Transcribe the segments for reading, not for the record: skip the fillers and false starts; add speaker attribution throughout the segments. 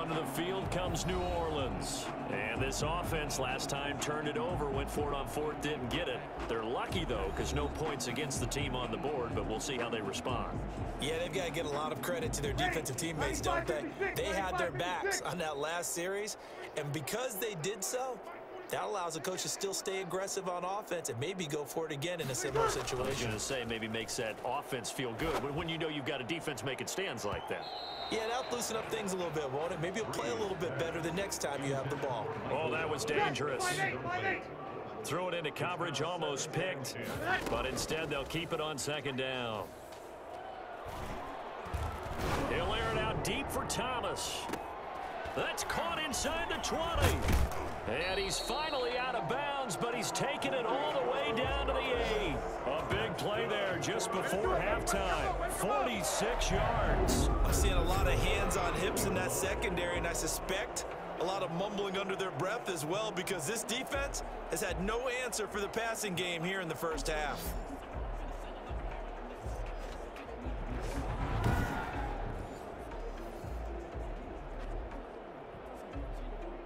Speaker 1: onto the field comes New Orleans. And this offense last time turned it over, went for it on fourth, didn't get it. They're lucky, though, because no points against the team on the board, but we'll see how they respond.
Speaker 2: Yeah, they've got to get a lot of credit to their defensive teammates, don't they? They had their backs on that last series, and because they did so, that allows the coach to still stay aggressive on offense and maybe go for it again in a similar situation.
Speaker 1: I was going to say, maybe makes that offense feel good when you know you've got a defense making stands like that.
Speaker 2: Yeah, that'll loosen up things a little bit, won't it? Maybe you'll play a little bit better the next time you have the ball.
Speaker 1: Oh, that was dangerous. Threw it into coverage, almost picked, but instead they'll keep it on second down. He'll air it out deep for Thomas. That's caught inside the 20. And he's finally out of bounds, but he's taken it all the way down to the 8. A big play there just before halftime. 46 yards.
Speaker 2: I'm seeing a lot of hands on hips in that secondary, and I suspect a lot of mumbling under their breath as well, because this defense has had no answer for the passing game here in the first half.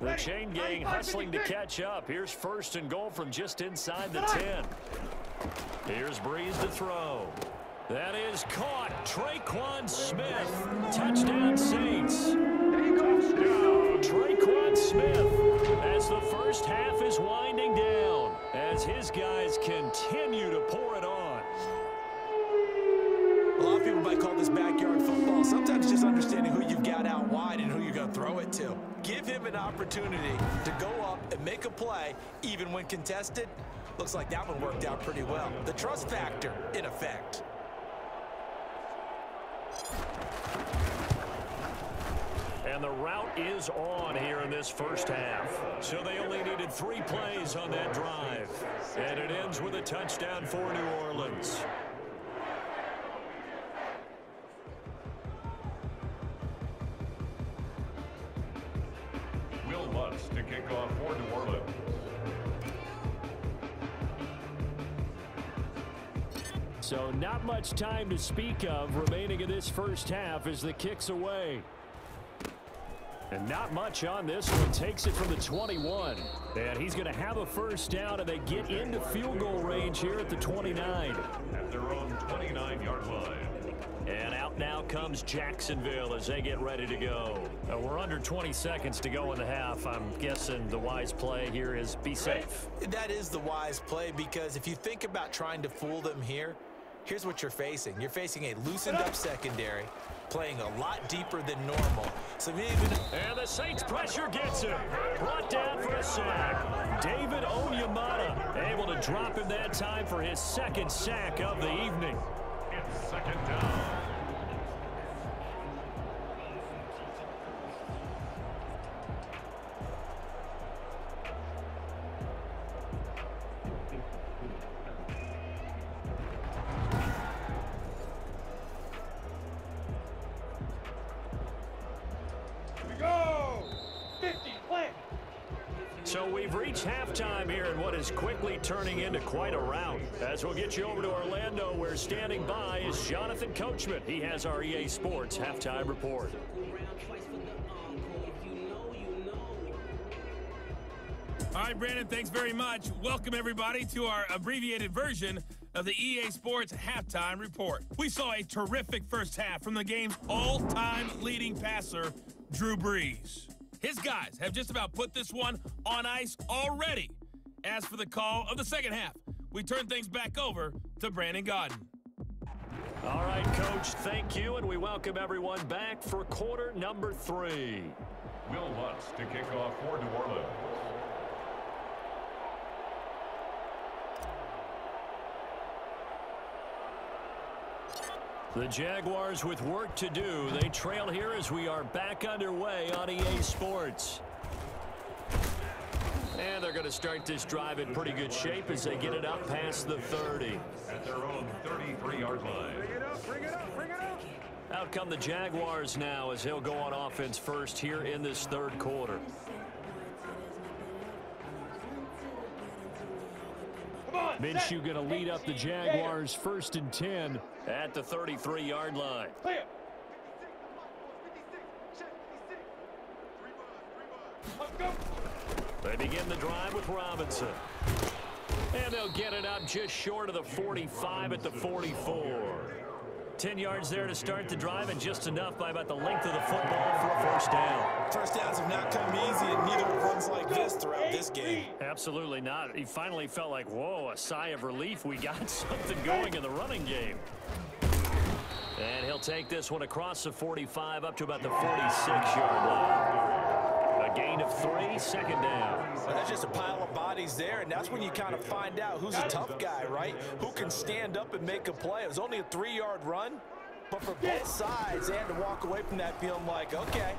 Speaker 1: The chain gang hustling to catch up. Here's first and goal from just inside the 10. Here's Breeze to throw. That is caught. Traquan Smith. Touchdown Saints. Traquan Smith as the first half is winding down as his guys continue to pour it on.
Speaker 2: A lot of people might call this backyard football. Sometimes just understanding who you've got out wide and who you're going to throw it to. Give him an opportunity to go up and make a play, even when contested. Looks like that one worked out pretty well. The trust factor, in effect.
Speaker 1: And the route is on here in this first half. So they only needed 3 plays on that drive. And it ends with a touchdown for New Orleans.
Speaker 3: To kick off for New Orleans.
Speaker 1: So not much time to speak of remaining in this first half as the kick's away. And not much on this one. Takes it from the 21. And he's going to have a first down, and they get into field goal range here at the 29.
Speaker 3: At their own 29-yard line.
Speaker 1: And out now comes Jacksonville as they get ready to go. We're under 20 seconds to go in the half. I'm guessing the wise play here is be safe.
Speaker 2: That is the wise play, because if you think about trying to fool them here, here's what you're facing. You're facing a loosened up secondary, playing a lot deeper than normal. So
Speaker 1: and the Saints pressure gets him. Brought down for a sack. David Onyemata able to drop him that time for his second sack of the evening.
Speaker 3: It's second down.
Speaker 1: So we've reached halftime here in what is quickly turning into quite a rout. As we'll get you over to Orlando, where standing by is Jonathan Coachman. He has our EA Sports halftime report.
Speaker 4: All right, Brandon, thanks very much. Welcome, everybody, to our abbreviated version of the EA Sports halftime report. We saw a terrific first half from the game's all-time leading passer, Drew Brees. His guys have just about put this one on ice already. As for the call of the second half, we turn things back over to Brandon Gaudin.
Speaker 1: All right, Coach, thank you, and we welcome everyone back for quarter number 3.
Speaker 3: Will Lutz to kick off for New Orleans.
Speaker 1: The Jaguars with work to do. They trail here as we are back underway on EA Sports. And they're going to start this drive in pretty good shape as they get it up past the 30.
Speaker 3: At their own 33-yard line.
Speaker 5: Bring it up, bring it up, bring it up.
Speaker 1: Out come the Jaguars now as he'll go on offense first here in this third quarter. Minshew going to lead up the Jaguars first and 10 at the 33-yard line. They begin the drive with Robinson. And they'll get it up just short of the 45 at the 44. 10 yards there to start the drive, and just enough by about the length of the football for a first down.
Speaker 2: First downs have not come easy, and neither with runs like this throughout this game.
Speaker 1: Absolutely not. He finally felt like, whoa, a sigh of relief. We got something going in the running game. And he'll take this one across the 45 up to about the 46-yard line. A gain of 3, second down.
Speaker 2: Well, there's just a pile of bodies there, and that's when you kind of find out who's a tough guy, right? Who can stand up and make a play. It was only a 3-yard run, but for both sides, they had to walk away from that feeling like, okay,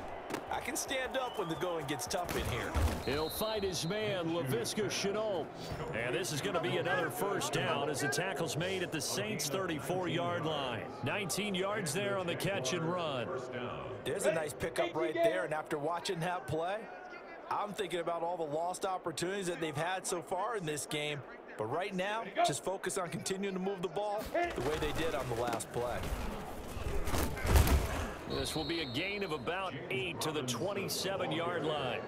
Speaker 2: I can stand up when the going gets tough in here.
Speaker 1: He'll find his man, Laviska Shenault. And this is going to be another first down as the tackle's made at the Saints' 34-yard line. 19 yards there on the catch and run.
Speaker 2: There's a nice pickup right there, and after watching that play, I'm thinking about all the lost opportunities that they've had so far in this game. But right now, just focus on continuing to move the ball the way they did on the last play.
Speaker 1: This will be a gain of about 8 to the 27-yard line.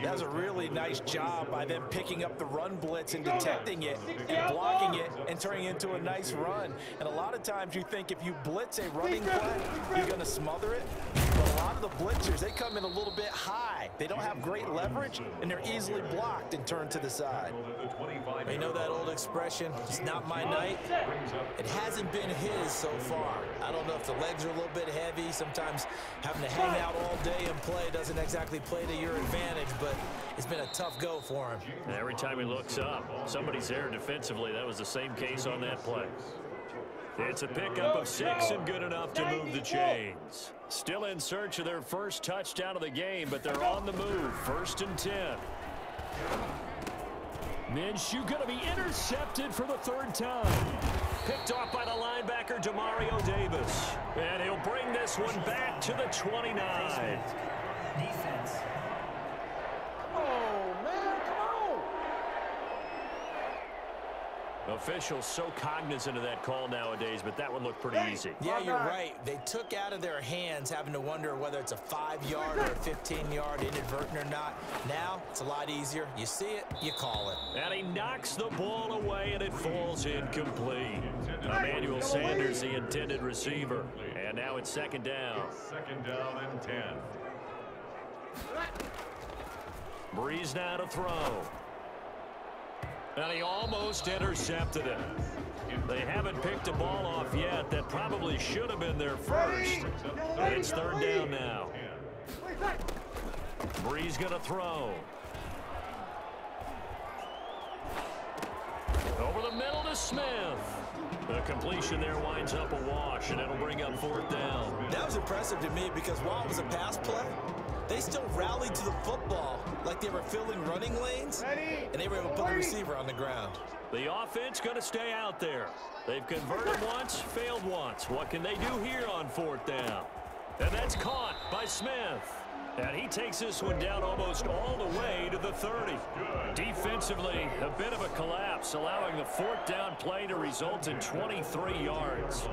Speaker 2: That was a really nice job by them picking up the run blitz and detecting it and blocking it and turning it into a nice run. And a lot of times you think if you blitz a running play, you're going to smother it. But a lot of the blitzers, they come in a little bit high. They don't have great leverage, and they're easily blocked and turned to the side. You know that old expression, it's not my night? It hasn't been his so far. I don't know if the legs are a little bit heavy. Sometimes having to hang out all day and play doesn't exactly play to your advantage, but it's been a tough go for him.
Speaker 1: And every time he looks up, somebody's there defensively. That was the same case on that play. It's a pickup of 6 and good enough to move the chains. Still in search of their first touchdown of the game, but they're on the move. 1st and 10. Minshew going to be intercepted for the 3rd time. Picked off by the linebacker, Demario Davis. And he'll bring this one back to the 29.
Speaker 5: Defense.
Speaker 1: Officials so cognizant of that call nowadays, but that one looked pretty easy.
Speaker 2: Yeah, you're right. They took out of their hands having to wonder whether it's a 5-yard or a 15-yard inadvertent or not. Now, it's a lot easier. You see it, you call it.
Speaker 1: And he knocks the ball away, and it falls incomplete. Emmanuel Sanders, the intended receiver. And now it's 2nd down.
Speaker 3: 2nd down and 10.
Speaker 1: Breeze now to throw. And he almost intercepted it. They haven't picked a ball off yet. That probably should have been their first. It's 3rd down now. Breeze going to throw. Over the middle to Smith. The completion there winds up a wash, and it'll bring up 4th down.
Speaker 2: That was impressive to me because while it was a pass play, they still rallied to the football like they were filling running lanes, and they were able to put the receiver on the ground.
Speaker 1: The offense going to stay out there. They've converted once, failed once. What can they do here on 4th down? And that's caught by Smith. And he takes this one down almost all the way to the 30. Defensively, a bit of a collapse, allowing the 4th down play to result in 23 yards.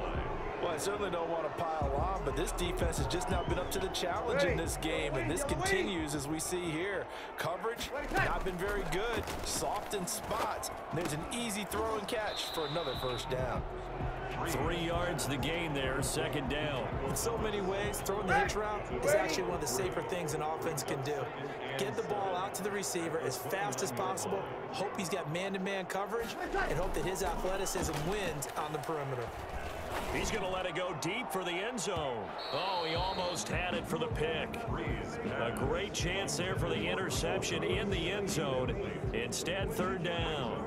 Speaker 2: Well, I certainly don't want to pile on, but this defense has just not been up to the challenge in this game, and this continues as we see here. Coverage, not been very good. Soft in spots. There's an easy throw and catch for another 1st down.
Speaker 1: 3 yards the gain there, 2nd down.
Speaker 2: In so many ways, throwing the hitch route is actually one of the safer things an offense can do. Get the ball out to the receiver as fast as possible, hope he's got man-to-man coverage, and hope that his athleticism wins on the perimeter.
Speaker 1: He's going to let it go deep for the end zone. Oh, he almost had it for the pick. A great chance there for the interception in the end zone. Instead, 3rd down.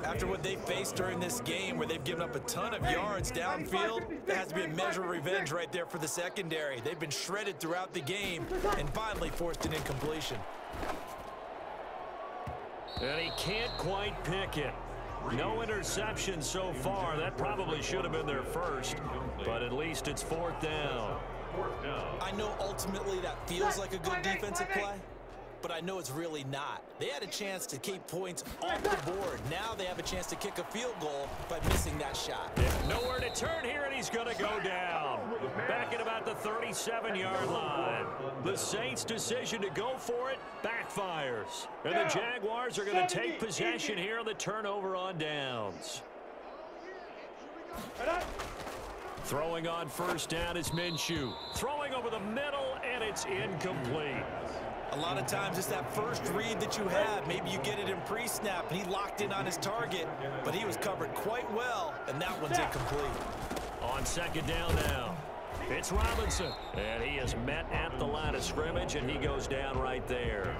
Speaker 2: After what they faced during this game where they've given up a ton of yards downfield, there has to be a measure of revenge right there for the secondary. They've been shredded throughout the game and finally forced an incompletion.
Speaker 1: And he can't quite pick it. No interception so far. That probably should have been their first, but at least it's 4th down.
Speaker 2: I know ultimately that feels like a good defensive play, but I know it's really not. They had a chance to keep points off the board. Now they have a chance to kick a field goal by missing that shot.
Speaker 1: Nowhere to turn here, and he's going to go down. Back at about the 37-yard line. The Saints' decision to go for it backfires. And the Jaguars are going to take possession here on the turnover on downs. Throwing on first down is Minshew. Throwing over the middle, and it's incomplete.
Speaker 2: A lot of times it's that first read that you have. Maybe you get it in pre-snap, and he locked in on his target, but he was covered quite well, and that one's incomplete.
Speaker 1: On second down now, it's Robinson. And he is met at the line of scrimmage, and he goes down right there.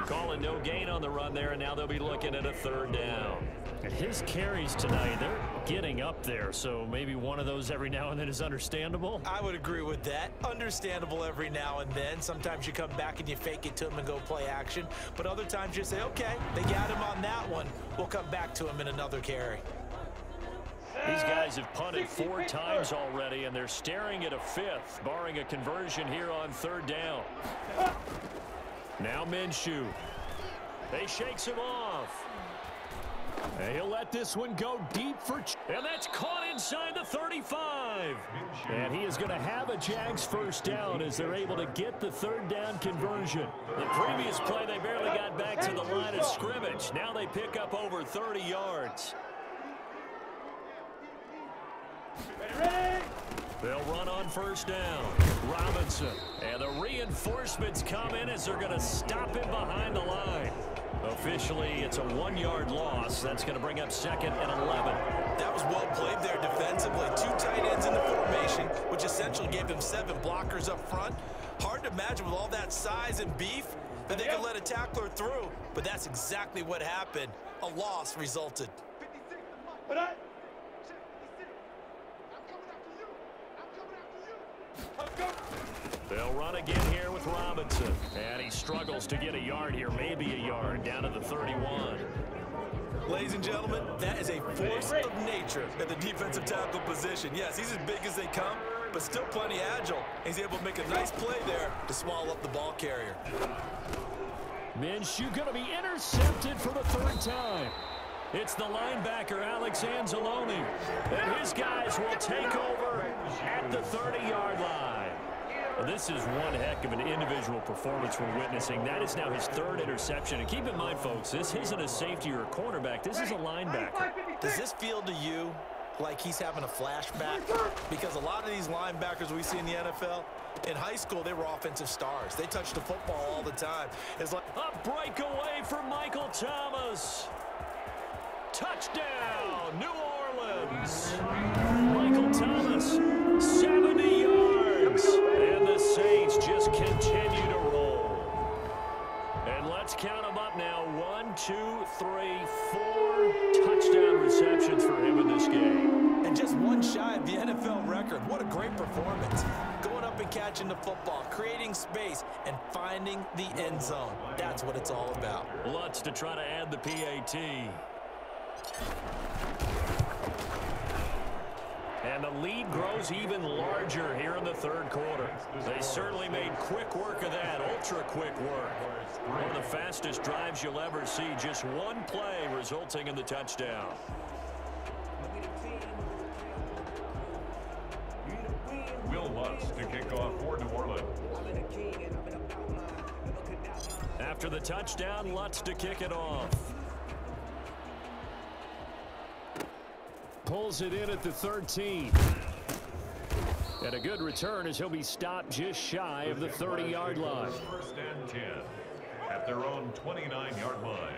Speaker 1: Calling no gain on the run there, and now they'll be looking at a third down.
Speaker 6: And his carries tonight, they're getting up there, so maybe one of those every now and then is understandable.
Speaker 2: I would agree with that. Understandable every now and then. Sometimes you come back and you fake it to him and go play action. But other times you say, okay, they got him on that one. We'll come back to him in another carry.
Speaker 1: These guys have punted 4 times already, and they're staring at a 5th, barring a conversion here on third down. Now Minshew. They shakes him off. And he'll let this one go deep for... And that's caught inside the 35. And he is going to have a Jags first down as they're able to get the third down conversion. The previous play, they barely got back to the line of scrimmage. Now they pick up over 30 yards. They'll run on first down. Robinson. And the reinforcements come in as they're going to stop him behind the line. Officially, it's a 1-yard loss. That's going to bring up 2nd and 11.
Speaker 2: That was well played there defensively. 2 tight ends in the formation, which essentially gave him 7 blockers up front. Hard to imagine with all that size and beef that they could let a tackler through, but that's exactly what happened. A loss resulted.
Speaker 1: They'll run again here with Robinson. And he struggles to get a yard here, maybe a yard, down to the 31.
Speaker 2: Ladies and gentlemen, that is a force of nature at the defensive tackle position. Yes, he's as big as they come, but still plenty agile. He's able to make a nice play there to swallow up the ball carrier.
Speaker 1: Minshew going to be intercepted for the 3rd time. It's the linebacker, Alex Anzalone. And his guys will take over at the 30-yard line. Well, this is one heck of an individual performance we're witnessing. That is now his 3rd interception. And keep in mind, folks, this isn't a safety or a cornerback. This is a linebacker.
Speaker 2: Does this feel to you like he's having a flashback? Because a lot of these linebackers we see in the NFL, in high school, they were offensive stars. They touched the football all the time. It's like
Speaker 1: a breakaway for Michael Thomas. Touchdown, New Orleans. Michael Thomas, 70 yards. And the Saints just continue to roll. And let's count them up now. 1, 2, 3, 4 touchdown receptions for him in this game.
Speaker 2: And just one shy of the NFL record. What a great performance. Going up and catching the football, creating space, and finding the end zone. That's what it's all about.
Speaker 1: Lutz to try to add the PAT. And the lead grows even larger here in the 3rd quarter. They certainly made quick work of that, ultra-quick work. One of the fastest drives you'll ever see. Just one play resulting in the touchdown.
Speaker 3: Will Lutz to kick off for New Orleans.
Speaker 1: After the touchdown, Lutz to kick it off. Pulls it in at the 13. And a good return as he'll be stopped just shy of the 30-yard line.
Speaker 3: 1st and 10 at their own 29-yard line.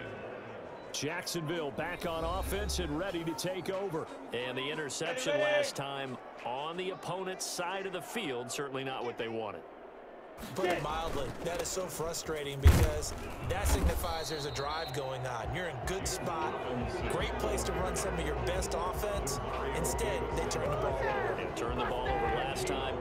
Speaker 1: Jacksonville back on offense and ready to take over. And the interception last time on the opponent's side of the field, certainly not what they wanted.
Speaker 2: Put it mildly, that is so frustrating because that signifies there's a drive going on. You're in good spot, great place to run some of your best offense. Instead, they turn the ball over.
Speaker 1: They turned the ball over last time.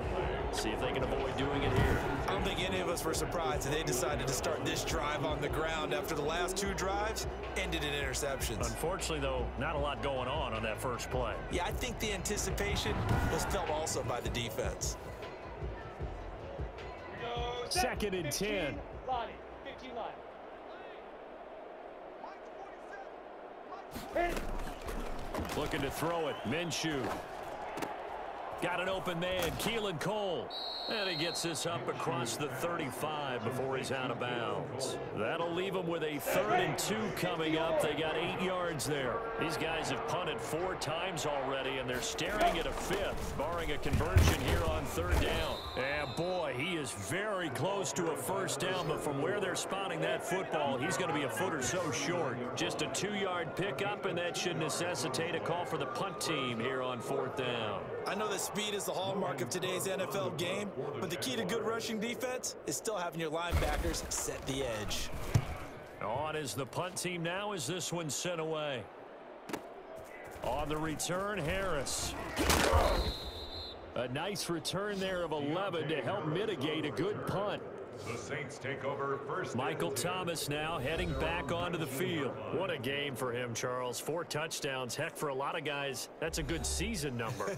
Speaker 1: See if they can avoid doing it here.
Speaker 2: I don't think any of us were surprised that they decided to start this drive on the ground after the last 2 drives ended in interceptions.
Speaker 6: Unfortunately, though, not a lot going on that first play.
Speaker 2: Yeah, I think the anticipation was felt also by the defense.
Speaker 6: 2nd and 10.
Speaker 1: Looking to throw it. Minshew. Got an open man. Keelan Cole. And he gets this up across the 35 before he's out of bounds. That'll leave him with a 3rd and 2 coming up. They got 8 yards there. These guys have punted 4 times already, and they're staring at a 5th, barring a conversion here on 3rd down. And boy, he is very close to a 1st down, but from where they're spotting that football, he's going to be a foot or so short. Just a 2-yard pickup, and that should necessitate a call for the punt team here on 4th down.
Speaker 2: I know that speed is the hallmark of today's NFL game, but the key to good rushing defense is still having your linebackers set the edge.
Speaker 1: On is the punt team now as this one's sent away. On the return, Harris. A nice return there of 11 to help mitigate a good punt.
Speaker 3: The Saints take over first.
Speaker 1: Michael Thomas now heading back onto the field. What a game for him, Charles. 4 touchdowns. Heck, for a lot of guys, that's a good season number.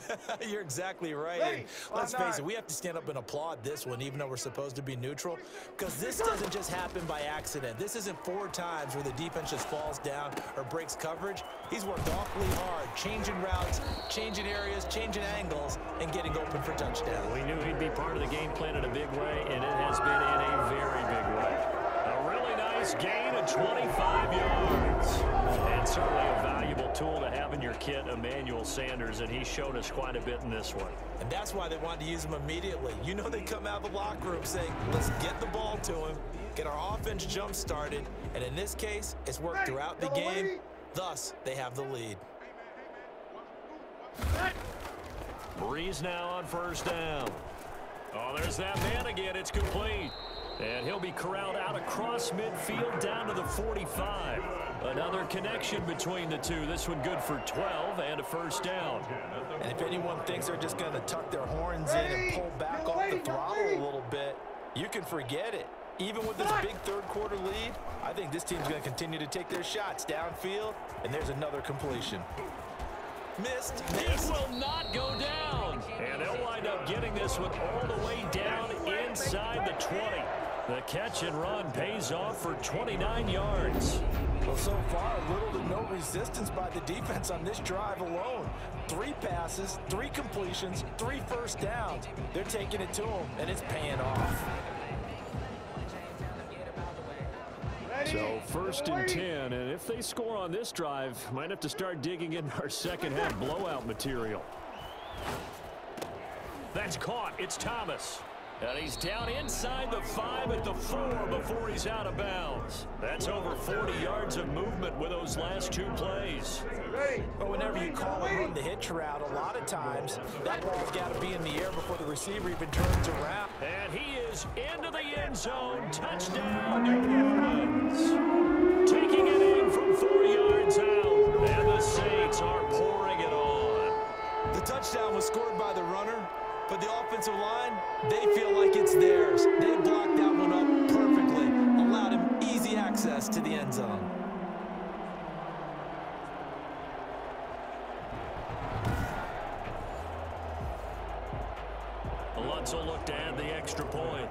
Speaker 2: You're exactly right. And let's face it, we have to stand up and applaud this one, even though we're supposed to be neutral, because this doesn't just happen by accident. This isn't 4 times where the defense just falls down or breaks coverage. He's worked awfully hard, changing routes, changing areas, changing angles, and getting open for touchdowns.
Speaker 1: We knew he'd be part of the game plan in a big way, and it has been in a very big way. A really nice gain of 25 yards. And certainly a valuable tool to have in your kit, Emmanuel Sanders, and he showed us quite a bit in this one.
Speaker 2: And that's why they wanted to use him immediately. You know they come out of the locker room saying, let's get the ball to him, get our offense jump-started, and in this case, it's worked throughout the game. Thus, they have the lead.
Speaker 1: Breeze now on 1st down. Oh, there's that man again. It's complete. And he'll be corralled out across midfield down to the 45. Another connection between the two. This one good for 12 and a 1st down.
Speaker 2: And if anyone thinks they're just going to tuck their horns in and pull back off the throttle a little bit, you can forget it. Even with this big 3rd quarter lead, I think this team's going to continue to take their shots downfield, and there's another completion. Missed.
Speaker 1: It will not go down. And they'll wind up getting this one all the way down inside the 20. The catch and run pays off for 29 yards.
Speaker 2: Well, so far, little to no resistance by the defense on this drive alone. 3 passes, 3 completions, 3 1st downs. They're taking it to them, and it's paying off.
Speaker 1: So 1st and 10, and if they score on this drive, might have to start digging in our 2nd half blowout material. That's caught. It's Thomas. And he's down inside the 5 at the 4 before he's out of bounds. That's over 40 yards of movement with those last 2 plays.
Speaker 2: But whenever you call and run the hitch route, a lot of times that ball's got to be in the air before the receiver even turns around.
Speaker 1: And he is into the end zone. Touchdown, New Orleans. Taking it in from 4 yards out. And the Saints are pouring it on.
Speaker 2: The touchdown was scored by the runner, but the offensive line, they feel like it's theirs. They blocked that one up perfectly, allowed him easy access to the end zone.
Speaker 1: Lutz will look to add the extra point.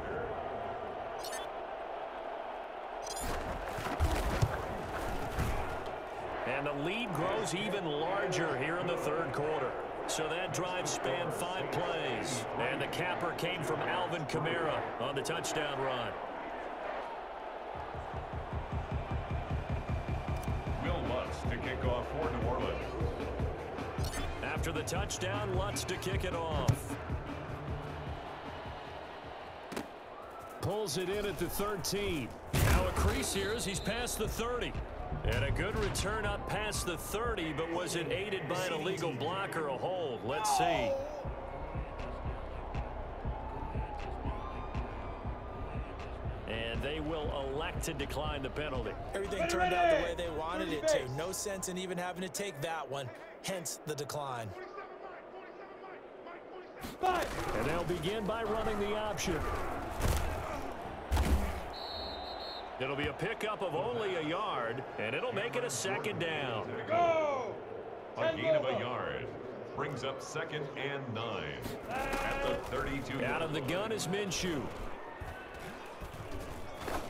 Speaker 1: And the lead grows even larger here in the 3rd quarter. So that drive spanned 5 plays. And the capper came from Alvin Kamara on the touchdown run.
Speaker 3: Will Lutz to kick off for New Orleans.
Speaker 1: After the touchdown, Lutz to kick it off. Pulls it in at the 13. Now a crease here as he's past the 30. And a good return up past the 30, but was it aided by an illegal block or a hold? Let's see. And they will elect to decline the penalty.
Speaker 2: Everything turned out the way they wanted it to. No sense in even having to take that one, hence the decline.
Speaker 1: And they'll begin by running the option. It'll be a pickup of only a yard, and it'll make it a 2nd down.
Speaker 3: A gain of a yard. Brings up 2nd and 9. At the 32.
Speaker 1: Out of the gun is Minshew.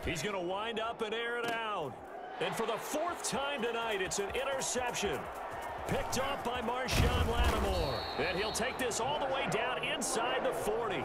Speaker 1: He's going to wind up and air it out. And for the fourth time tonight, it's an interception. Picked off by Marshawn Lattimore. And he'll take this all the way down inside the 40.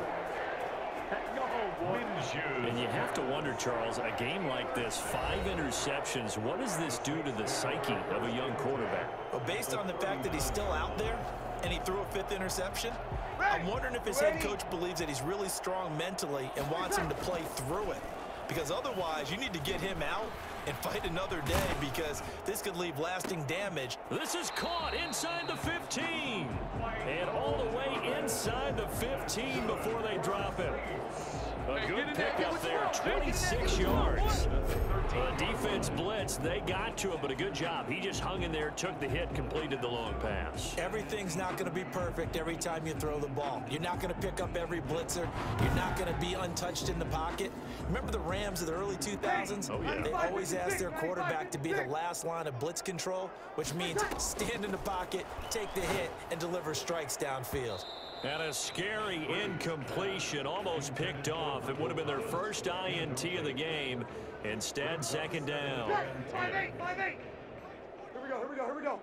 Speaker 1: And you have to wonder, Charles, a game like this, 5 interceptions, what does this do to the psyche of a young quarterback?
Speaker 2: Well, based on the fact that he's still out there and he threw a 5th interception, I'm wondering if his head coach believes that he's really strong mentally and wants him to play through it. Because otherwise, you need to get him out and fight another day, because this could leave lasting damage.
Speaker 1: This is caught inside the 15. And all the way inside the 15 before they drop him. A good pickup there, 26 yards. Defense blitz, they got to him, but a good job. He just hung in there, took the hit, completed the long pass.
Speaker 2: Everything's not going to be perfect every time you throw the ball. You're not going to pick up every blitzer. You're not going to be untouched in the pocket. Remember the Rams of the early 2000s?
Speaker 1: Oh, yeah.
Speaker 2: They always asked their quarterback to be the last line of blitz control, which means stand in the pocket, take the hit, and deliver strikes downfield.
Speaker 1: And a scary incompletion, almost picked off. It would have been their first INT of the game. Instead, second down.
Speaker 7: 5-8. Here we go.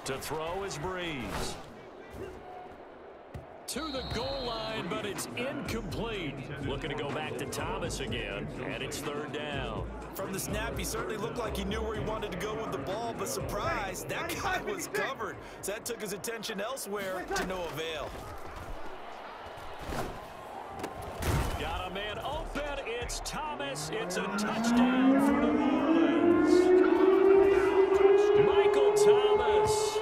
Speaker 1: To throw is Breeze. To the goal line, but it's incomplete. Looking to go back to Thomas again, and it's third down.
Speaker 2: From the snap, he certainly looked like he knew where he wanted to go with the ball, but surprise, that guy was covered. So that took his attention elsewhere to no avail.
Speaker 1: Got a man open. It's Thomas. It's a touchdown for New Orleans. Michael Thomas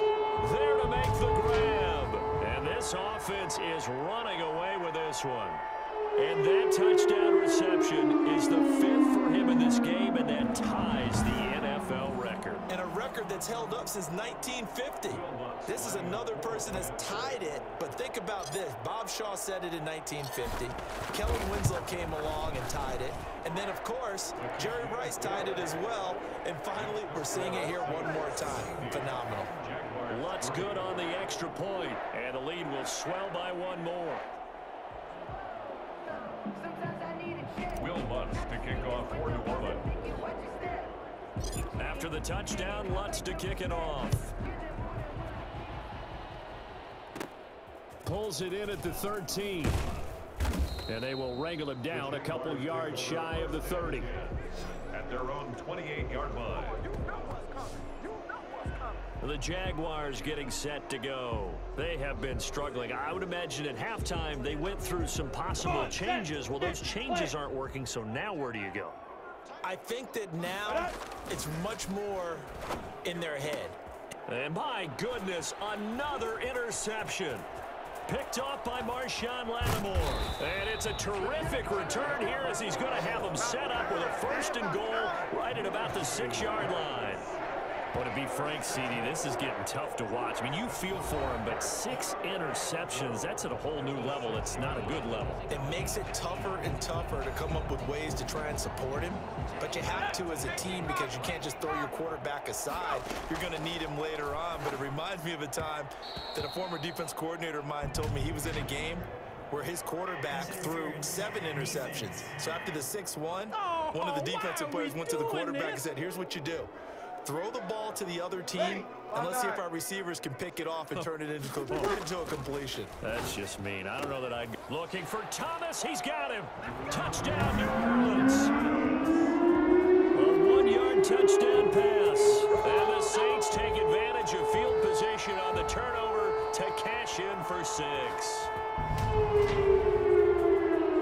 Speaker 1: there to make the grab. And this offense is running away with this one. And that touchdown reception is the 5th for him in this game, and that ties the NFL record.
Speaker 2: And a record that's held up since 1950. This is another person that's tied it, but think about this. Bob Shaw said it in 1950. Kelly Winslow came along and tied it. And then, of course, Jerry Rice tied it as well. And finally, we're seeing it here one more time. Phenomenal.
Speaker 1: Lutz good on the extra point, and the lead will swell by one more.
Speaker 3: Will Lutz to kick off for New Orleans.
Speaker 1: After the touchdown, Lutz to kick it off. Pulls it in at the 13. And they will wrangle him down a couple yards shy of the 30.
Speaker 3: At their own 28-yard line.
Speaker 1: The Jaguars getting set to go. They have been struggling. I would imagine at halftime they went through some possible changes. Well, those changes aren't working, so now where do you go?
Speaker 2: I think that now it's much more in their head.
Speaker 1: And my goodness, another interception. Picked off by Marshawn Lattimore. And it's a terrific return here as he's going to have them set up with a 1st and goal right at about the 6-yard line. Well, to be frank, CD, this is getting tough to watch. I mean, you feel for him, but 6 interceptions, that's at a whole new level. It's not a good level.
Speaker 2: It makes it tougher and tougher to come up with ways to try and support him. But you have to as a team, because you can't just throw your quarterback aside. You're going to need him later on. But it reminds me of a time that a former defense coordinator of mine told me he was in a game where his quarterback threw 7 interceptions. So after the 6-1, one of the defensive players went to the quarterback and said, here's what you do. Throw the ball to the other team, and let's see if our receivers can pick it off and turn it into a completion.
Speaker 1: That's just mean. I don't know that I'd... Looking for Thomas. He's got him. Touchdown, New Orleans. A 1-yard touchdown pass. And the Saints take advantage of field position on the turnover to cash in for 6.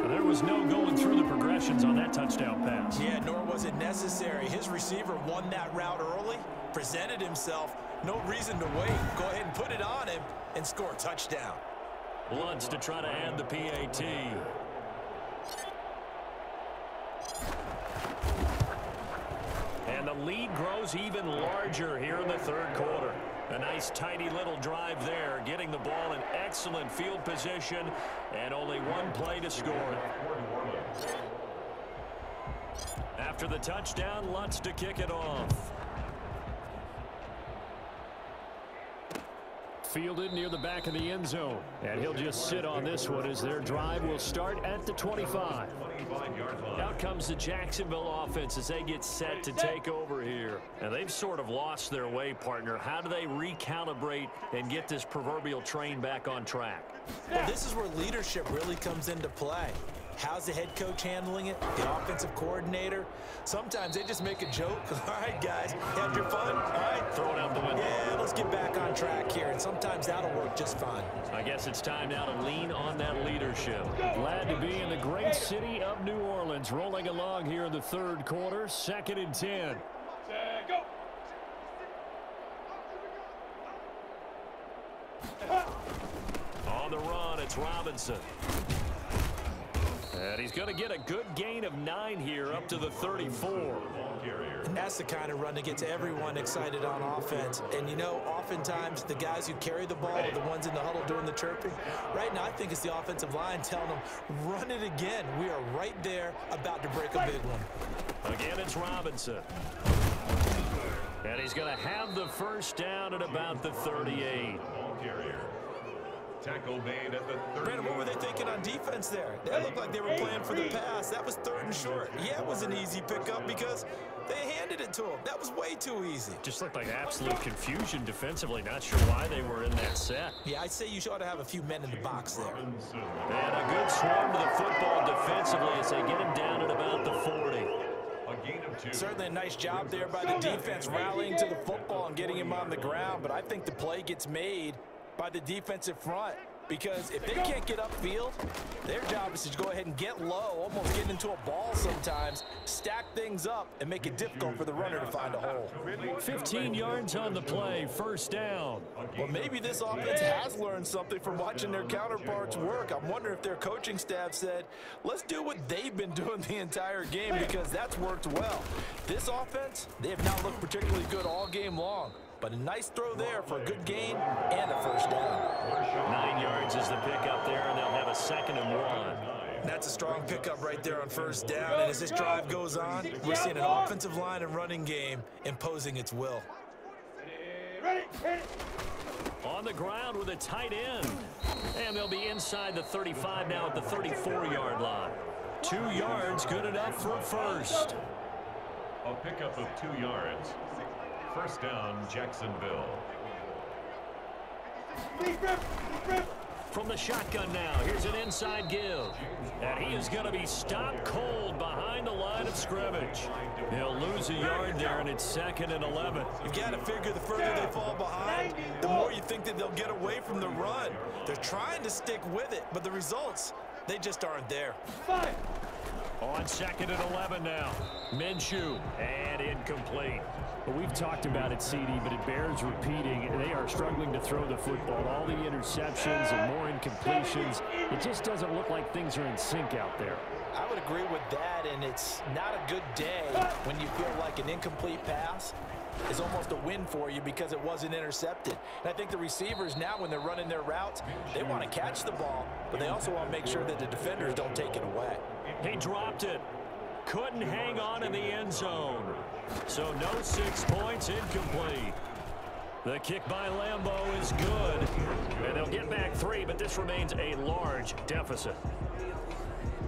Speaker 1: There was no going through the progressions on that touchdown pass.
Speaker 2: Yeah, nor was it necessary. His receiver won that route early, presented himself. No reason to wait. Go ahead and put it on him and score a touchdown.
Speaker 1: Lutz to try to add the PAT. And the lead grows even larger here in the 3rd quarter. A nice, tidy little drive there, getting the ball in excellent field position, and only one play to score it. After the touchdown, Lutz to kick it off.
Speaker 6: fielded near the back of the end zone. And he'll just sit on this one as their drive will start at the 25. Out comes the Jacksonville offense as they get set to take over here. And they've sort of lost their way, partner. How do they recalibrate and get this proverbial train back on track?
Speaker 2: Well, this is where leadership really comes into play. How's the head coach handling it? The offensive coordinator? Sometimes they just make a joke. All right, guys, had your fun? All right.
Speaker 6: Throw it out the window.
Speaker 2: Yeah, let's get back on track here, and sometimes that'll work just fine.
Speaker 6: I guess it's time now to lean on that leadership. Glad to be in the great city of New Orleans, rolling along here in the third quarter, 2nd and 10.
Speaker 7: Go.
Speaker 6: On the run, it's Robinson. And he's going to get a good gain of 9 here up to the 34.
Speaker 2: And that's the kind of run that gets everyone excited on offense. And, you know, oftentimes the guys who carry the ball are the ones in the huddle doing the chirping. Right now, I think it's the offensive line telling them, run it again. We are right there about to break a big one.
Speaker 6: Again, it's Robinson. And he's going to have the first down at about the 38.
Speaker 3: Tackle made at the 30.
Speaker 2: Brandon, what were they thinking on defense there? That looked like they were playing for the pass. That was 3rd and short. Yeah, it was an easy pickup because they handed it to him. That was way too easy.
Speaker 6: Just looked like absolute confusion defensively. Not sure why they were in that set.
Speaker 2: Yeah, I'd say you ought to have a few men in the box there.
Speaker 6: And a good swarm to the football defensively as they get him down at about the 40.
Speaker 3: A gain of 2.
Speaker 2: Certainly a nice job there by the defense rallying to the football and getting him on the ground, but I think the play gets made by the defensive front, because if they can't get upfield, their job is to go ahead and get low, almost get into a ball sometimes, stack things up, and make it difficult for the runner to find a hole.
Speaker 6: 15 yards on the play, first down.
Speaker 2: Well, maybe this offense has learned something from watching their counterparts work. I'm wondering if their coaching staff said, let's do what they've been doing the entire game, because that's worked well. This offense, they have not looked particularly good all game long. But a nice throw there for a good gain and a first down.
Speaker 6: 9 yards is the pickup there, and they'll have a 2nd and 1.
Speaker 2: That's a strong pickup right there on first down. And as this drive goes on, we're seeing an offensive line and running game imposing its will.
Speaker 6: On the ground with a tight end. And they'll be inside the 35 now at the 34-yard line. 2 yards, good enough for a first.
Speaker 3: A pickup of 2 yards. First down, Jacksonville.
Speaker 6: From the shotgun now, here's an inside give. And he is going to be stopped cold behind the line of scrimmage. He'll lose a yard there, and it's 2nd and 11.
Speaker 2: You've got to figure the further they fall behind, the more you think that they'll get away from the run. They're trying to stick with it, but the results, they just aren't there.
Speaker 6: On 2nd and 11 now. Minshew, and incomplete.
Speaker 8: Well, we've talked about it, CD, but it bears repeating. They are struggling to throw the football. All the interceptions and more incompletions. It just doesn't look like things are in sync out there.
Speaker 2: I would agree with that, and it's not a good day when you feel like an incomplete pass is almost a win for you because it wasn't intercepted. And I think the receivers now, when they're running their routes, they want to catch the ball, but they also want to make sure that the defenders don't take it away.
Speaker 6: He dropped it. Couldn't hang on in the end zone. So no 6 points, incomplete. The kick by Lambeau is good. And they'll get back 3, but this remains a large deficit.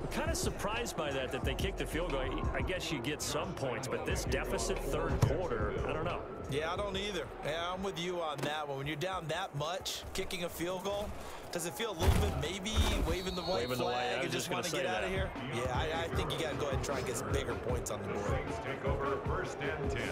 Speaker 6: I'm kind of surprised by that they kicked the field goal. I guess you get some points, but this deficit third quarter, I don't know.
Speaker 2: Yeah, I don't either. Yeah, I'm with you on that one. When you're down that much, kicking a field goal, does it feel a little bit maybe waving the white flag and just want to get out of here? Yeah, I think you got to go ahead and try and get some bigger points on the board.
Speaker 3: Take over 1st and 10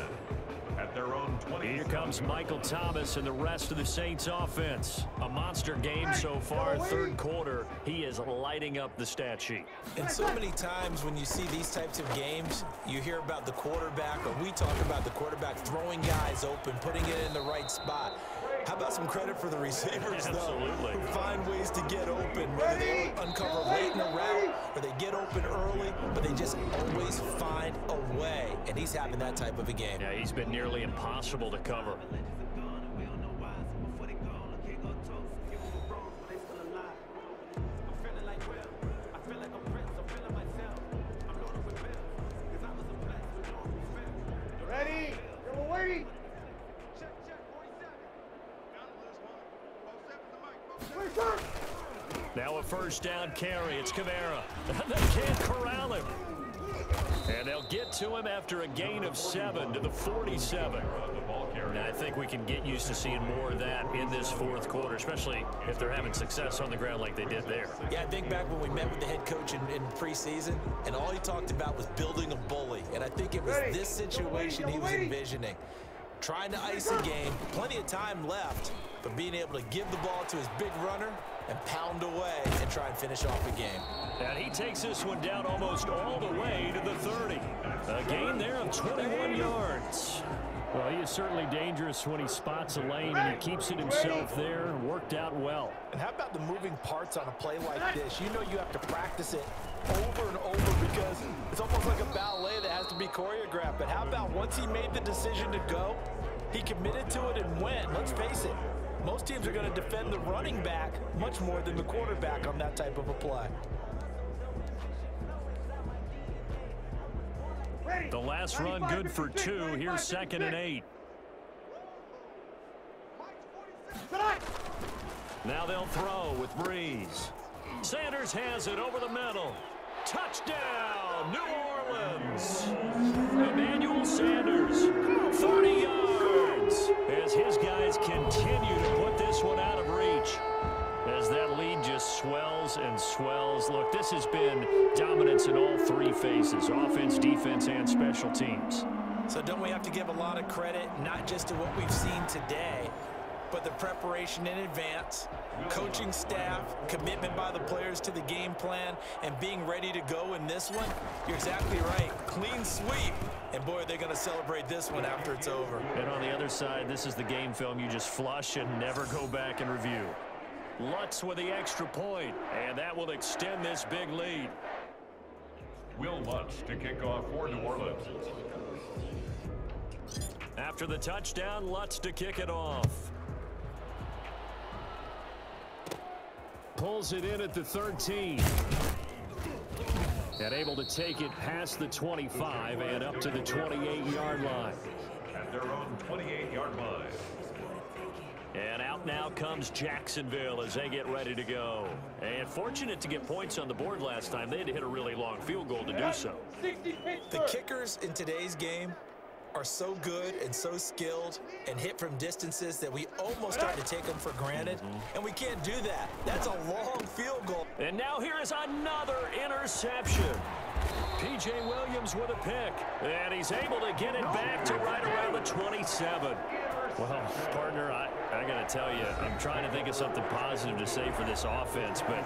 Speaker 3: at their own 20.
Speaker 6: Here comes Michael Thomas and the rest of the Saints offense. A monster game so far, third quarter. He is lighting up the stat sheet.
Speaker 2: And so many times when you see these types of games, you hear about the quarterback, or we talk about the quarterback throwing guys open, putting it in the right spot. How about some credit for the receivers, though, who find ways to get open, whether they uncover late in the route or they get open early, but they just always find a way, and he's having that type of a game.
Speaker 6: Yeah, he's been nearly impossible to cover.
Speaker 7: Ready? We're waiting.
Speaker 6: Now a first down carry. It's Kamara. They can't corral him. And they'll get to him after a gain of 7 to the 47. And I think we can get used to seeing more of that in this fourth quarter, especially if they're having success on the ground like they did there.
Speaker 2: Yeah, I think back when we met with the head coach in preseason, and all he talked about was building a bully. And I think it was this situation he was envisioning. Trying to ice a game, plenty of time left, but being able to give the ball to his big runner and pound away and try and finish off the game.
Speaker 6: And he takes this one down almost all the way to the 30. A gain there of 21 yards.
Speaker 8: Well, he is certainly dangerous when he spots a lane, and he keeps it himself there. Worked out well.
Speaker 7: And how about the moving parts on a play like this? You know you have to practice it over and over because it's almost like a ballet that has to be choreographed. But how about once he made the decision to go, he committed to it and went. Let's face it, most teams are going to defend the running back much more than the quarterback on that type of a play.
Speaker 6: The last run good for 2. Here's 2nd and 8. Now they'll throw with Breeze. Sanders has it over the middle. Touchdown, New Orleans. Emmanuel Sanders, 30 yards. As his guys continue to put this one out of reach. As that lead just swells and swells. Look, this has been dominance in all 3 phases, offense, defense, and special teams.
Speaker 2: So don't we have to give a lot of credit, not just to what we've seen today, but the preparation in advance, coaching staff, commitment by the players to the game plan, and being ready to go in this one? You're exactly right. Clean sweep. And, boy, they're going to celebrate this one after it's over.
Speaker 6: And on the other side, this is the game film you just flush and never go back and review. Lutz with the extra point, and that will extend this big lead.
Speaker 3: Will Lutz to kick off for New Orleans.
Speaker 6: After the touchdown, Lutz to kick it off.
Speaker 8: Pulls it in at the 13. And able to take it past the 25 and up to the 28-yard line.
Speaker 3: At their own 28-yard line.
Speaker 6: And out now comes Jacksonville as they get ready to go. And fortunate to get points on the board last time. They had to hit a really long field goal to do so.
Speaker 2: The kickers in today's game are so good and so skilled and hit from distances that we almost start to take them for granted. And we can't do that. That's a long field goal.
Speaker 6: And now here is another interception. P.J. Williams with a pick. And he's able to get it back to right around the 27.
Speaker 8: Well, partner, I got to tell you, I'm trying to think of something positive to say for this offense, but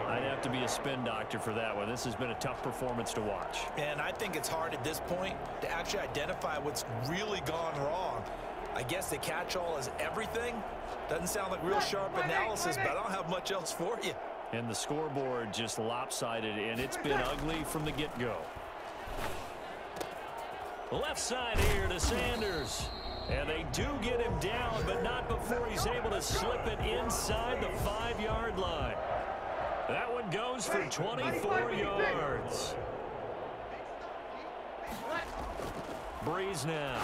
Speaker 8: I'd have to be a spin doctor for that one. This has been a tough performance to watch.
Speaker 2: And I think it's hard at this point to actually identify what's really gone wrong. I guess the catch-all is everything. Doesn't sound like real sharp analysis, but I don't have much else for you.
Speaker 8: And the scoreboard just lopsided, and it's been ugly from the get-go.
Speaker 6: Left side here to Sanders. And they do get him down, but not before he's able to slip it inside the 5-yard line. That one goes for 24 yards. Breeze now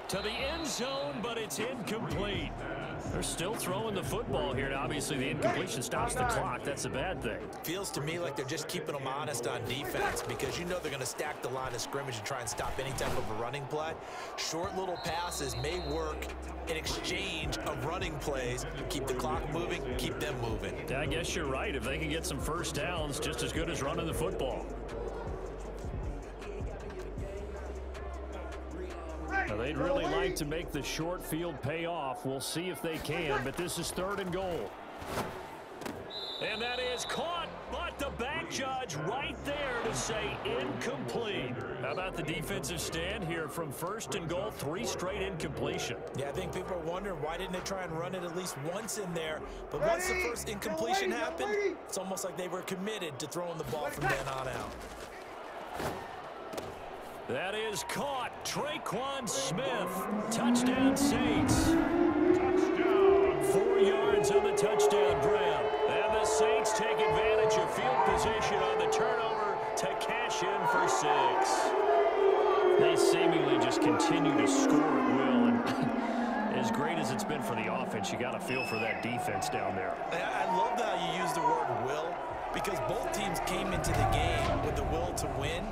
Speaker 6: to the end zone, but it's incomplete. They're still throwing the football here, and obviously the incompletion stops the clock. That's a bad thing.
Speaker 2: Feels to me like they're just keeping them honest on defense because you know they're going to stack the line of scrimmage and try and stop any type of a running play. Short little passes may work in exchange of running plays. Keep the clock moving, keep them moving.
Speaker 8: I guess you're right. If they can get some first downs, just as good as running the football. Now, they'd really like to make the short field pay off. We'll see if they can, but this is 3rd and goal.
Speaker 6: And that is caught, but the back judge right there to say incomplete. How about the defensive stand here from 1st and goal, 3 straight incompletion.
Speaker 2: Yeah, I think people are wondering why didn't they try and run it at least once in there. But once the first incompletion happened, it's almost like they were committed to throwing the ball from then on out.
Speaker 6: That is caught. Traquan Smith. Touchdown Saints. 4 yards on the touchdown grab. And the Saints take advantage of field position on the turnover to cash in for 6.
Speaker 8: They seemingly just continue to score at will. And as great as it's been for the offense, you got to feel for that defense down there.
Speaker 2: I love how you use the word because both teams came into the game with the will to win.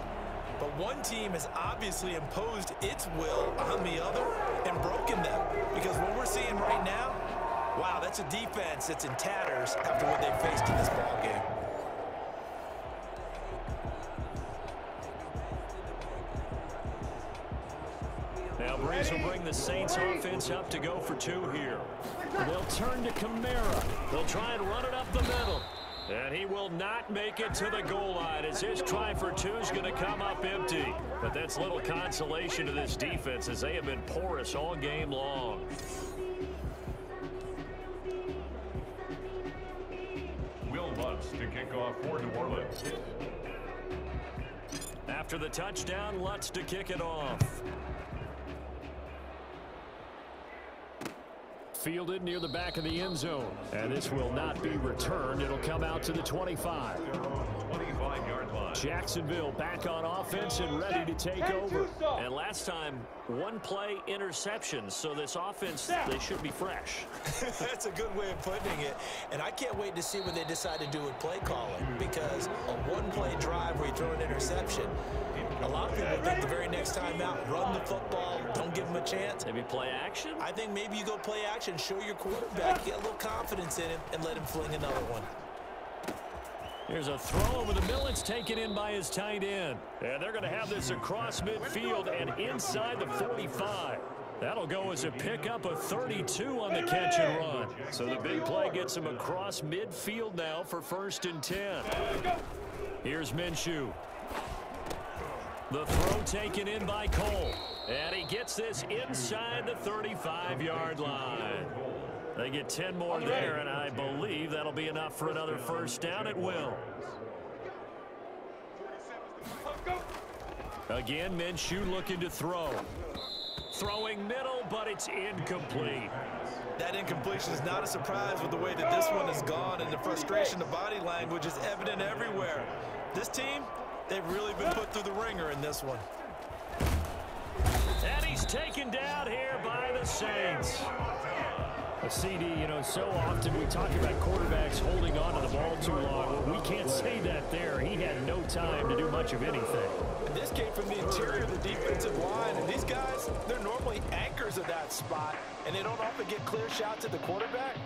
Speaker 2: But one team has obviously imposed its will on the other and broken them. Because what we're seeing right now, wow, that's a defense that's in tatters after what they faced in this ball game.
Speaker 6: Now Breeze will bring the Saints offense up to go for 2 here. They'll turn to Kamara. They'll try and run it up the middle. And he will not make it to the goal line as his try for 2 is going to come up empty. But that's little consolation to this defense as they have been porous all game long.
Speaker 3: Will Lutz to kick off for New Orleans.
Speaker 6: After the touchdown, Lutz to kick it off. Fielded near the back of the end zone. And this will not be returned. It'll come out to the 25.
Speaker 3: 25-yard line.
Speaker 6: Jacksonville back on offense and ready to take over. And last time, 1-play interceptions. So this offense, they should be fresh.
Speaker 2: That's a good way of putting it. And I can't wait to see what they decide to do with play calling. Because a 1-play drive where you throw an interception, a lot of people think the very next time out, run the football, don't give them a chance.
Speaker 6: Maybe play action?
Speaker 2: I think maybe you go play action, show your quarterback, get a little confidence in him, and let him fling another one.
Speaker 6: Here's a throw over the middle. It's taken in by his tight end. And they're going to have this across midfield and inside the 45. That'll go as a pickup of 32 on the catch and run. So the big play gets him across midfield now for 1st and 10. Here's Minshew. The throw taken in by Cole. And he gets this inside the 35-yard line. They get 10 more there, and I believe that'll be enough for another 1st down at will. Again, Minshew looking to throw. Throwing middle, but it's incomplete.
Speaker 2: That incompletion is not a surprise with the way that this one has gone, and the frustration, the body language is evident everywhere. This team, they've really been put through the ringer in this one.
Speaker 6: And he's taken down here by the Saints. A CD, you know, so often we talk about quarterbacks holding on to the ball too long. Well, we can't say that there. He had no time to do much of anything.
Speaker 7: And this came from the interior of the defensive line, and these guys, they're normally anchors of that spot, and they don't often get clear shots at the quarterback.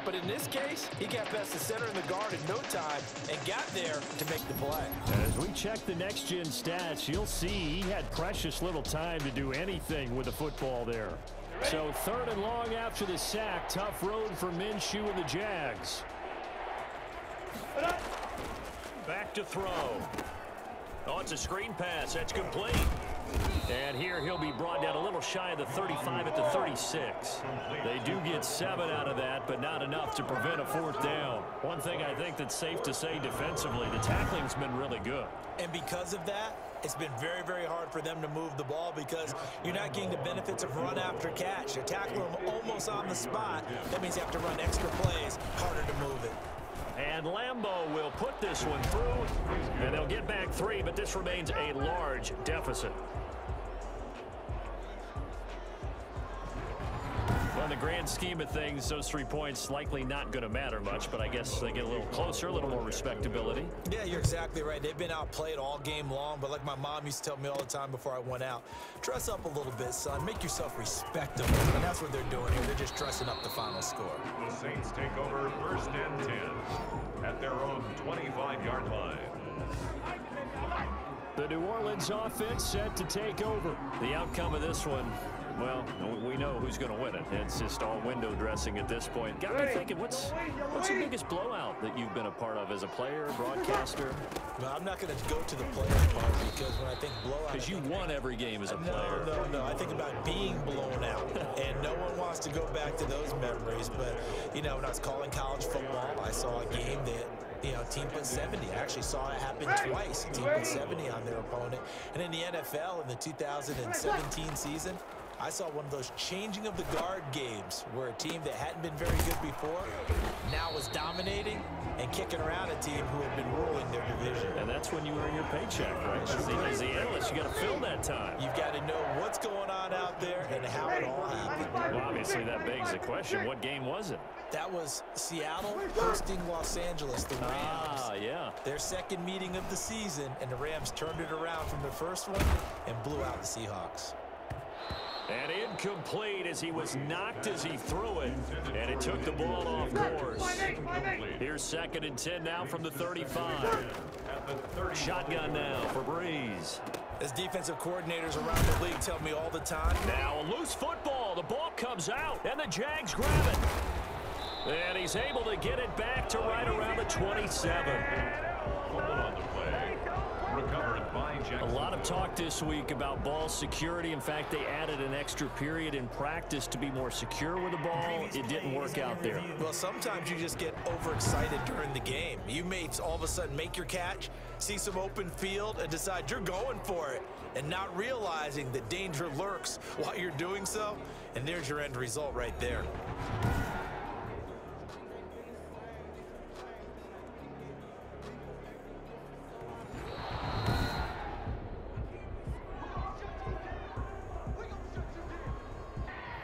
Speaker 7: But in this case, he got past the center and the guard in no time and got there to make the play.
Speaker 6: As we check the next-gen stats, you'll see he had precious little time to do anything with the football there. So 3rd and long after the sack. Tough road for Minshew and the Jags. Back to throw. Oh, it's a screen pass. That's complete. And here he'll be brought down a little shy of the 35 at the 36. They do get 7 out of that, but not enough to prevent a 4th down. One thing I think that's safe to say defensively, the tackling's been really good.
Speaker 2: And because of that, it's been very, very hard for them to move the ball because you're not getting the benefits of run after catch. You're tackling them almost on the spot. That means you have to run extra plays, harder to move it.
Speaker 6: And Lambeau will put this one through, and they'll get back 3, but this remains a large deficit. Well, in the grand scheme of things, those 3 points likely not going to matter much, but I guess they get a little closer, a little more respectability.
Speaker 2: Yeah, you're exactly right. They've been outplayed all game long, but like my mom used to tell me all the time before I went out, dress up a little bit, son. Make yourself respectable. And that's what they're doing here. They're just dressing up the final score.
Speaker 3: The Saints take over 1st and 10 at their own 25-yard line.
Speaker 6: The New Orleans offense set to take over. The outcome of this one, well, we know who's going to win it. It's just all window dressing at this point. Got me thinking, what's the biggest blowout that you've been a part of as a player, broadcaster?
Speaker 2: Well, I'm not going to go to the player part because when I think blowout...
Speaker 6: Because you won every game as a player.
Speaker 2: No. I think about being blown out. And no one wants to go back to those memories. But, you know, when I was calling college football, I saw a game that... You know, team put 70. I actually saw it happen twice. A team put 70 on their opponent. And in the NFL, in the 2017 season, I saw one of those changing of the guard games where a team that hadn't been very good before now was dominating and kicking around a team who had been ruling their division.
Speaker 6: And that's when you earn your paycheck, right? As the analyst, you got to fill that time.
Speaker 2: You've got to know what's going on out there and how it all happened.
Speaker 6: Well, obviously, that begs the question, what game was it?
Speaker 2: That was Seattle hosting Los Angeles, the Rams.
Speaker 8: Ah, yeah.
Speaker 2: Their second meeting of the season, and the Rams turned it around from their first one and blew out the Seahawks.
Speaker 6: And incomplete as he was knocked as he threw it, and it took the ball off course. Here's 2nd and 10 now from the 35. Shotgun now for Breeze.
Speaker 2: As defensive coordinators around the league tell me all the time.
Speaker 6: Now a loose football. The ball comes out, and the Jags grab it. And he's able to get it back to right around the 27.
Speaker 3: On the play. Recovered by Jackson.
Speaker 8: A lot of talk this week about ball security. In fact, they added an extra period in practice to be more secure with the ball. It didn't work out there.
Speaker 2: Well, sometimes you just get overexcited during the game. You may all of a sudden make your catch, see some open field, and decide you're going for it, and not realizing that danger lurks while you're doing so. And there's your end result right there.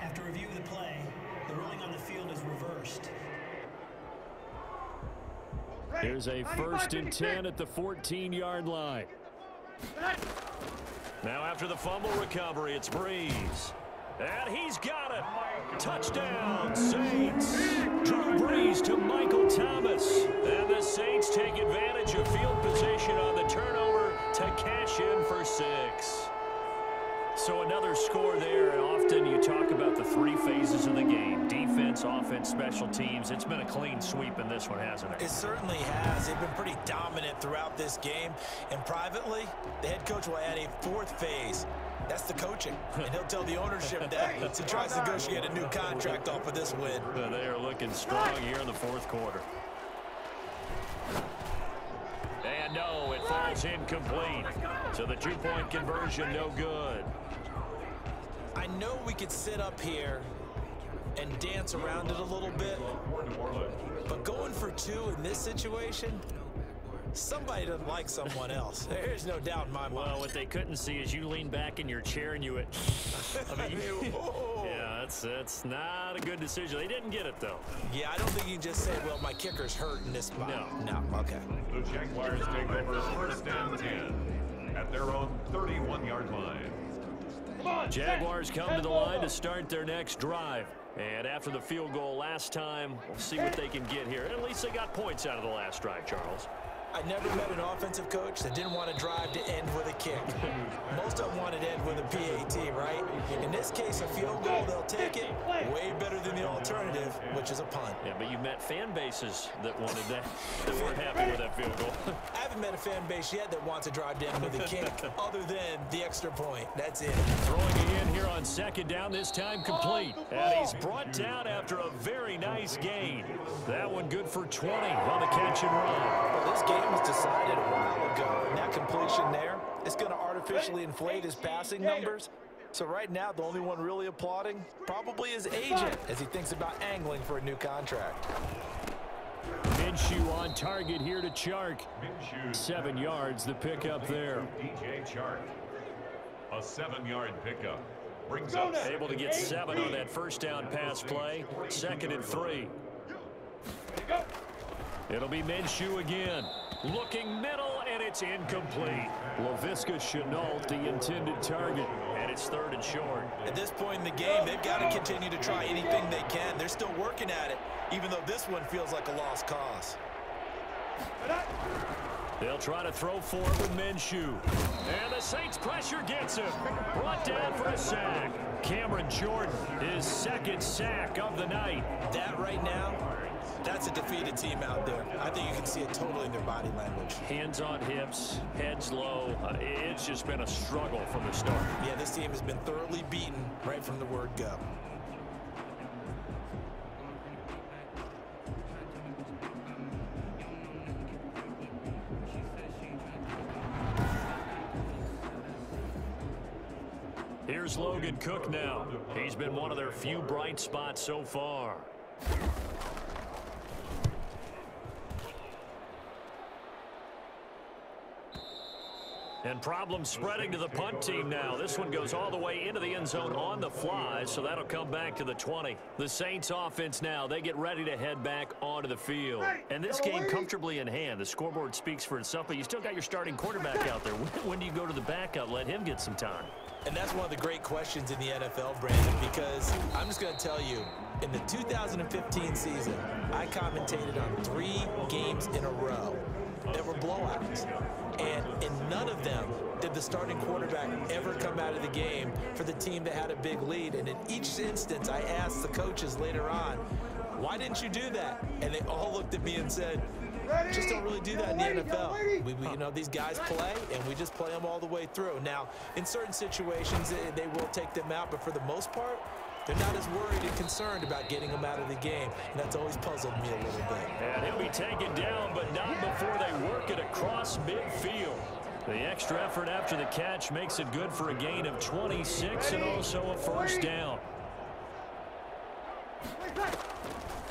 Speaker 5: After review of the play, the ruling on the field is reversed.
Speaker 8: Here's a 1st and 10 at the 14-yard line.
Speaker 6: Now after the fumble recovery, it's Breeze. And he's got it. Touchdown, Saints. Drew Brees to Michael Thomas. And the Saints take advantage of field position on the turnover to cash in for 6.
Speaker 8: So another score there, and often you talk about the 3 phases of the game. Defense, offense, special teams. It's been a clean sweep in this one, hasn't it?
Speaker 2: It certainly has. They've been pretty dominant throughout this game. And privately, the head coach will add a 4th phase. That's the coaching. And he'll tell the ownership that he tries to negotiate a new contract off of this win.
Speaker 8: They are looking strong here in the 4th quarter.
Speaker 6: And no, it falls incomplete. So the 2-point conversion, no good.
Speaker 2: I know we could sit up here and dance around it a little bit, but going for 2 in this situation, somebody doesn't like someone else. There's no doubt in my mind.
Speaker 8: Well, what they couldn't see is you lean back in your chair and you went, I mean, yeah, that's not a good decision. They didn't get it, though.
Speaker 2: Yeah, I don't think you can just say, well, my kicker's hurt in this spot. No, okay.
Speaker 3: The Jaguars take over 1st and 10 at their own 31-yard line.
Speaker 8: Jaguars come to the line to start their next drive. And after the field goal last time, we'll see what they can get here. At least they got points out of the last drive, Charles.
Speaker 2: I never met an offensive coach that didn't want to drive to end with a kick. Most of them wanted to end with a PAT, right? In this case, a field goal, they'll take it. Way better than the alternative, which is a punt.
Speaker 8: Yeah, but you met fan bases that wanted that weren't happy with that field goal.
Speaker 2: I haven't met a fan base yet that wants to drive to end with a kick, other than the extra point. That's it.
Speaker 6: Throwing again here on 2nd down, this time complete. And he's brought down after a very nice gain. That one good for 20 on the catch and run.
Speaker 7: Well, this game was decided a while ago, and that completion there is going to artificially inflate his passing numbers. So right now, the only one really applauding probably his agent as he thinks about angling for a new contract.
Speaker 8: Minshew on target here to Chark. 7 yards, the pickup there.
Speaker 3: DJ Chark. A 7-yard pickup. Brings up
Speaker 6: Able to get 7 on that 1st down pass play. 2nd and 3. It'll be Minshew again. Looking middle, and it's incomplete.
Speaker 8: Laviska Shenault, the intended target.
Speaker 6: And it's 3rd and short.
Speaker 2: At this point in the game, they've got to continue to try anything they can. They're still working at it, even though this one feels like a lost cause.
Speaker 6: They'll try to throw for it with Minshew. And the Saints pressure gets him. Brought down for a sack. Cameron Jordan, his 2nd sack of the night.
Speaker 2: That right now, that's a defeated team out there. I think you can see it totally in their body language.
Speaker 8: Hands on hips, heads low. It's just been a struggle from the start.
Speaker 2: Yeah, this team has been thoroughly beaten right from the word go.
Speaker 6: Here's Logan Cook now. He's been one of their few bright spots so far. And problems spreading to the punt team now. This one goes all the way into the end zone on the fly, so that'll come back to the 20. The Saints offense now, they get ready to head back onto the field. And this game comfortably in hand. The scoreboard speaks for itself, but you still got your starting quarterback out there. When do you go to the backup? Let him get some time.
Speaker 2: And that's one of the great questions in the NFL, Brandon, because I'm just going to tell you, in the 2015 season, I commentated on 3 games in a row that were blowouts. And in none of them did the starting quarterback ever come out of the game for the team that had a big lead. And in each instance, I asked the coaches later on, why didn't you do that? And they all looked at me and said, just don't really do that in the NFL. You know, these guys play, and we just play them all the way through. Now, in certain situations, they will take them out, but for the most part, they're not as worried and concerned about getting them out of the game, and that's always puzzled me a little bit.
Speaker 6: And he'll be taken down, but not before they work it across midfield. The extra effort after the catch makes it good for a gain of 26 and also a first down.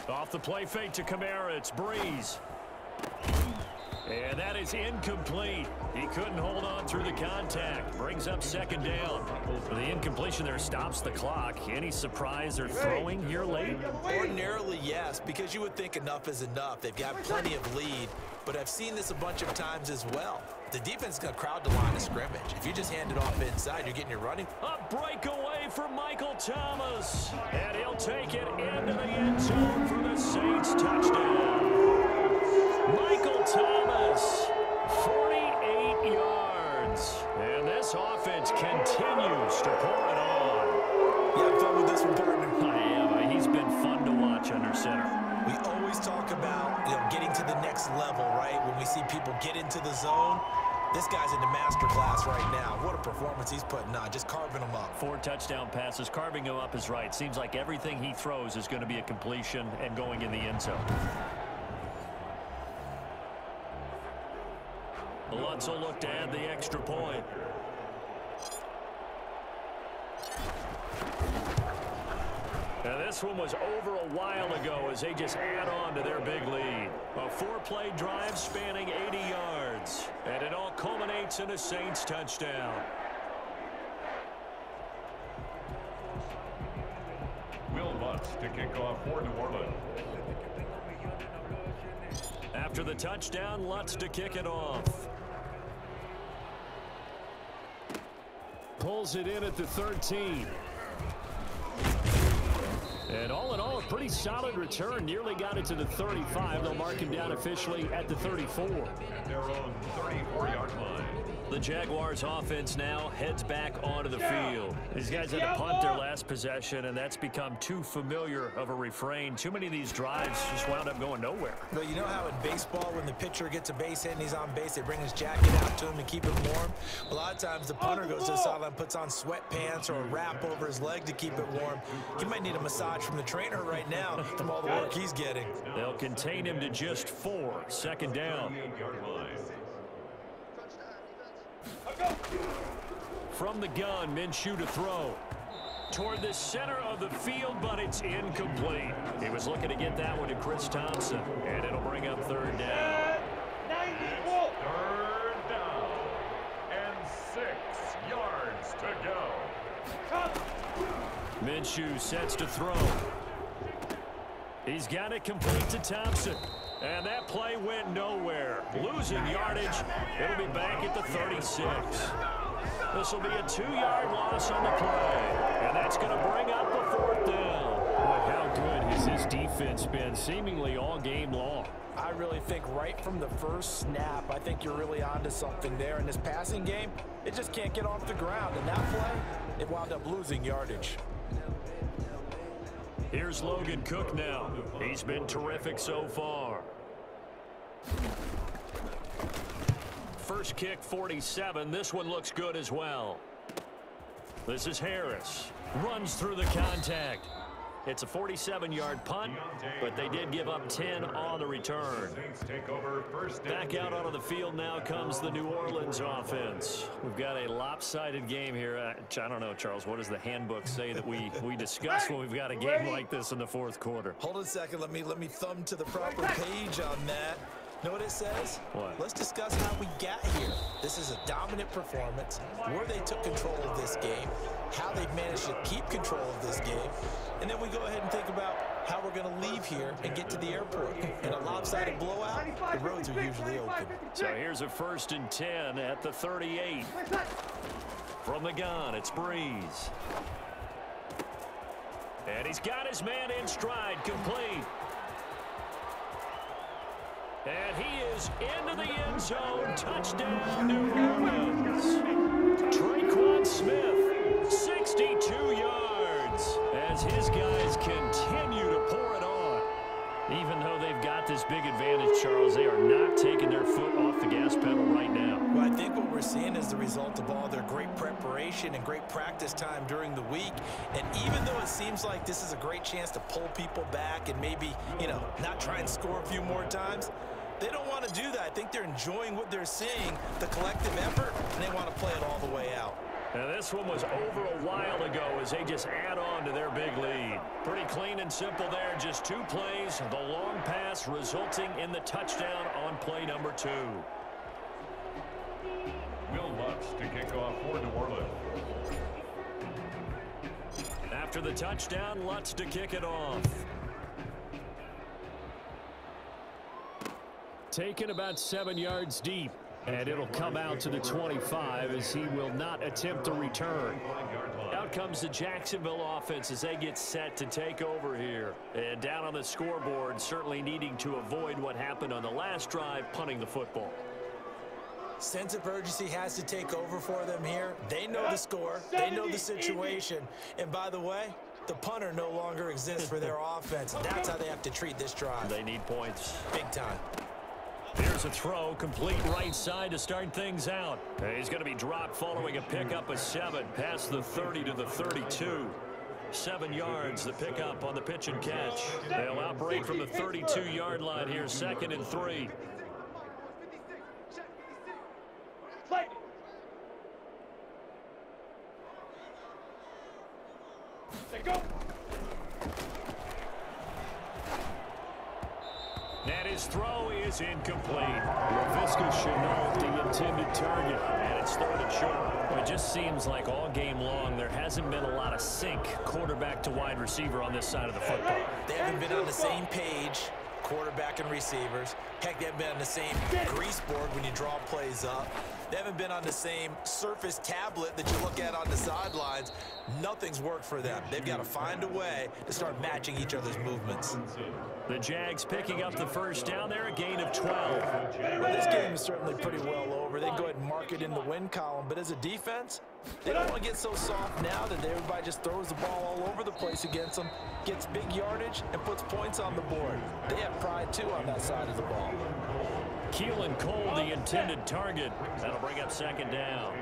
Speaker 6: Off the play fake to Kamara, it's Breeze. And that is incomplete. He couldn't hold on through the contact. Brings up second down. The incompletion there stops the clock. Any surprise they're throwing here late?
Speaker 2: Ordinarily, yes, because you would think enough is enough. They've got plenty of lead, but I've seen this a bunch of times as well. The defense is going to crowd the line of scrimmage. If you just hand it off inside, you're getting your running.
Speaker 6: A breakaway for Michael Thomas. And he'll take it into the end zone for the Saints touchdown. Michael Thomas, 48 yards. And this offense continues to pour it on.
Speaker 2: You have fun with this one, partner?
Speaker 6: I am. He's been fun to watch under center.
Speaker 2: We always talk about, getting to the next level, right? When we see people get into the zone, this guy's in the master class right now. What a performance he's putting on, just carving them up.
Speaker 6: 4 touchdown passes. Carving him up is right. Seems like everything he throws is going to be a completion and going in the end zone. Lutz will look to add the extra point. Now this one was over a while ago as they just add on to their big lead. A 4-play drive spanning 80 yards. And it all culminates in a Saints touchdown.
Speaker 3: Will Lutz to kick off for New Orleans.
Speaker 6: After the touchdown, Lutz to kick it off. Pulls it in at the 13. And all in all, a pretty solid return. Nearly got it to the 35. They'll mark him down officially at the 34.
Speaker 3: At their own 34-yard line.
Speaker 6: The Jaguars offense now heads back onto the field. These guys had to punt their last possession, and that's become too familiar of a refrain. Too many of these drives just wound up going nowhere.
Speaker 2: Well, you know how in baseball, when the pitcher gets a base hit and he's on base, they bring his jacket out to him to keep him warm? A lot of times the punter goes to the sideline, puts on sweatpants or a wrap over his leg to keep it warm. He might need a massage from the trainer right now from all the work he's getting.
Speaker 6: They'll contain him to just 4. Second down. From the gun, Minshew to throw. Toward the center of the field, but it's incomplete. He was looking to get that one to Chris Thompson, and it'll bring up third down.
Speaker 3: Third down and 6 yards to go.
Speaker 6: Minshew sets to throw. He's got it complete to Thompson. And that play went nowhere. Losing yardage. It'll be back at the 36. This will be a 2-yard loss on the play. And that's going to bring up a 4th down. Boy, how good has this defense been seemingly all game long?
Speaker 7: I really think right from the first snap, I think you're really onto something there. In this passing game, it just can't get off the ground. And that play, it wound up losing yardage.
Speaker 6: Here's Logan Cook now. He's been terrific so far. First kick, 47. This one looks good as well. This is Harris. Runs through the contact. It's a 47-yard punt, but they did give up 10 on the return. Back out onto the field now comes the New Orleans offense. We've got a lopsided game here. I don't know, Charles, what does the handbook say that we discuss when we've got a game like this in the 4th quarter?
Speaker 2: Hold on a second. Let me thumb to the proper page on that. Know what it says?
Speaker 8: What?
Speaker 2: Let's discuss how we got here. This is a dominant performance, where they took control of this game, how they've managed to keep control of this game, and then we go ahead and think about how we're going to leave here and get to the airport. In a lopsided blowout, the roads are usually open.
Speaker 6: So here's a 1st and 10 at the 38. From the gun, it's Breeze. And he's got his man in stride, complete. And he is into the end zone. Touchdown, New Orleans. Traquan Smith, 62 yards, as his guys continue to pour it on. Even though they've got this big advantage, Charles, they are not taking their foot off the gas pedal right now.
Speaker 2: Well, I think what we're seeing is the result of all their great preparation and great practice time during the week. And even though it seems like this is a great chance to pull people back and maybe, not try and score a few more times, they don't want to do that. I think they're enjoying what they're seeing, the collective effort, and they want to play it all the way out.
Speaker 6: Now, this one was over a while ago as they just add on to their big lead. Pretty clean and simple there. Just 2 plays. The long pass resulting in the touchdown on play number 2.
Speaker 3: Will Lutz to kick off for New Orleans.
Speaker 6: After the touchdown, Lutz to kick it off. Taken about 7 yards deep. And it'll come out to the 25 as he will not attempt to return. Out comes the Jacksonville offense as they get set to take over here. And down on the scoreboard, certainly needing to avoid what happened on the last drive, punting the football.
Speaker 2: Sense of urgency has to take over for them here. They know the score. They know the situation. And by the way, the punter no longer exists for their offense. That's how they have to treat this drive.
Speaker 6: They need points.
Speaker 2: Big time.
Speaker 6: Here's a throw, complete right side to start things out. He's going to be dropped following a pickup of 7, past the 30 to the 32. 7 yards, the pickup on the pitch and catch. They'll operate from the 32-yard line here, 2nd and 3.
Speaker 9: Go.
Speaker 6: And his throw is incomplete. LaVisca Chenault, the intended target, and it's 3rd and short. It just seems like all game long there hasn't been a lot of sync quarterback to wide receiver on this side of the football.
Speaker 2: They haven't been on the same page, quarterback and receivers. Heck, they haven't been on the same grease board when you draw plays up. They haven't been on the same surface tablet that you look at on the sidelines. Nothing's worked for them. They've got to find a way to start matching each other's movements.
Speaker 6: The Jags picking up the 1st down there, a gain of 12.
Speaker 7: Well, this game is certainly pretty well over. They can go ahead and mark it in the win column. But as a defense, they don't want to get so soft now that everybody just throws the ball all over the place against them, gets big yardage, and puts points on the board. They have pride, too, on that side of the ball.
Speaker 6: Keelan Cole, the intended target. That'll bring up 2nd down.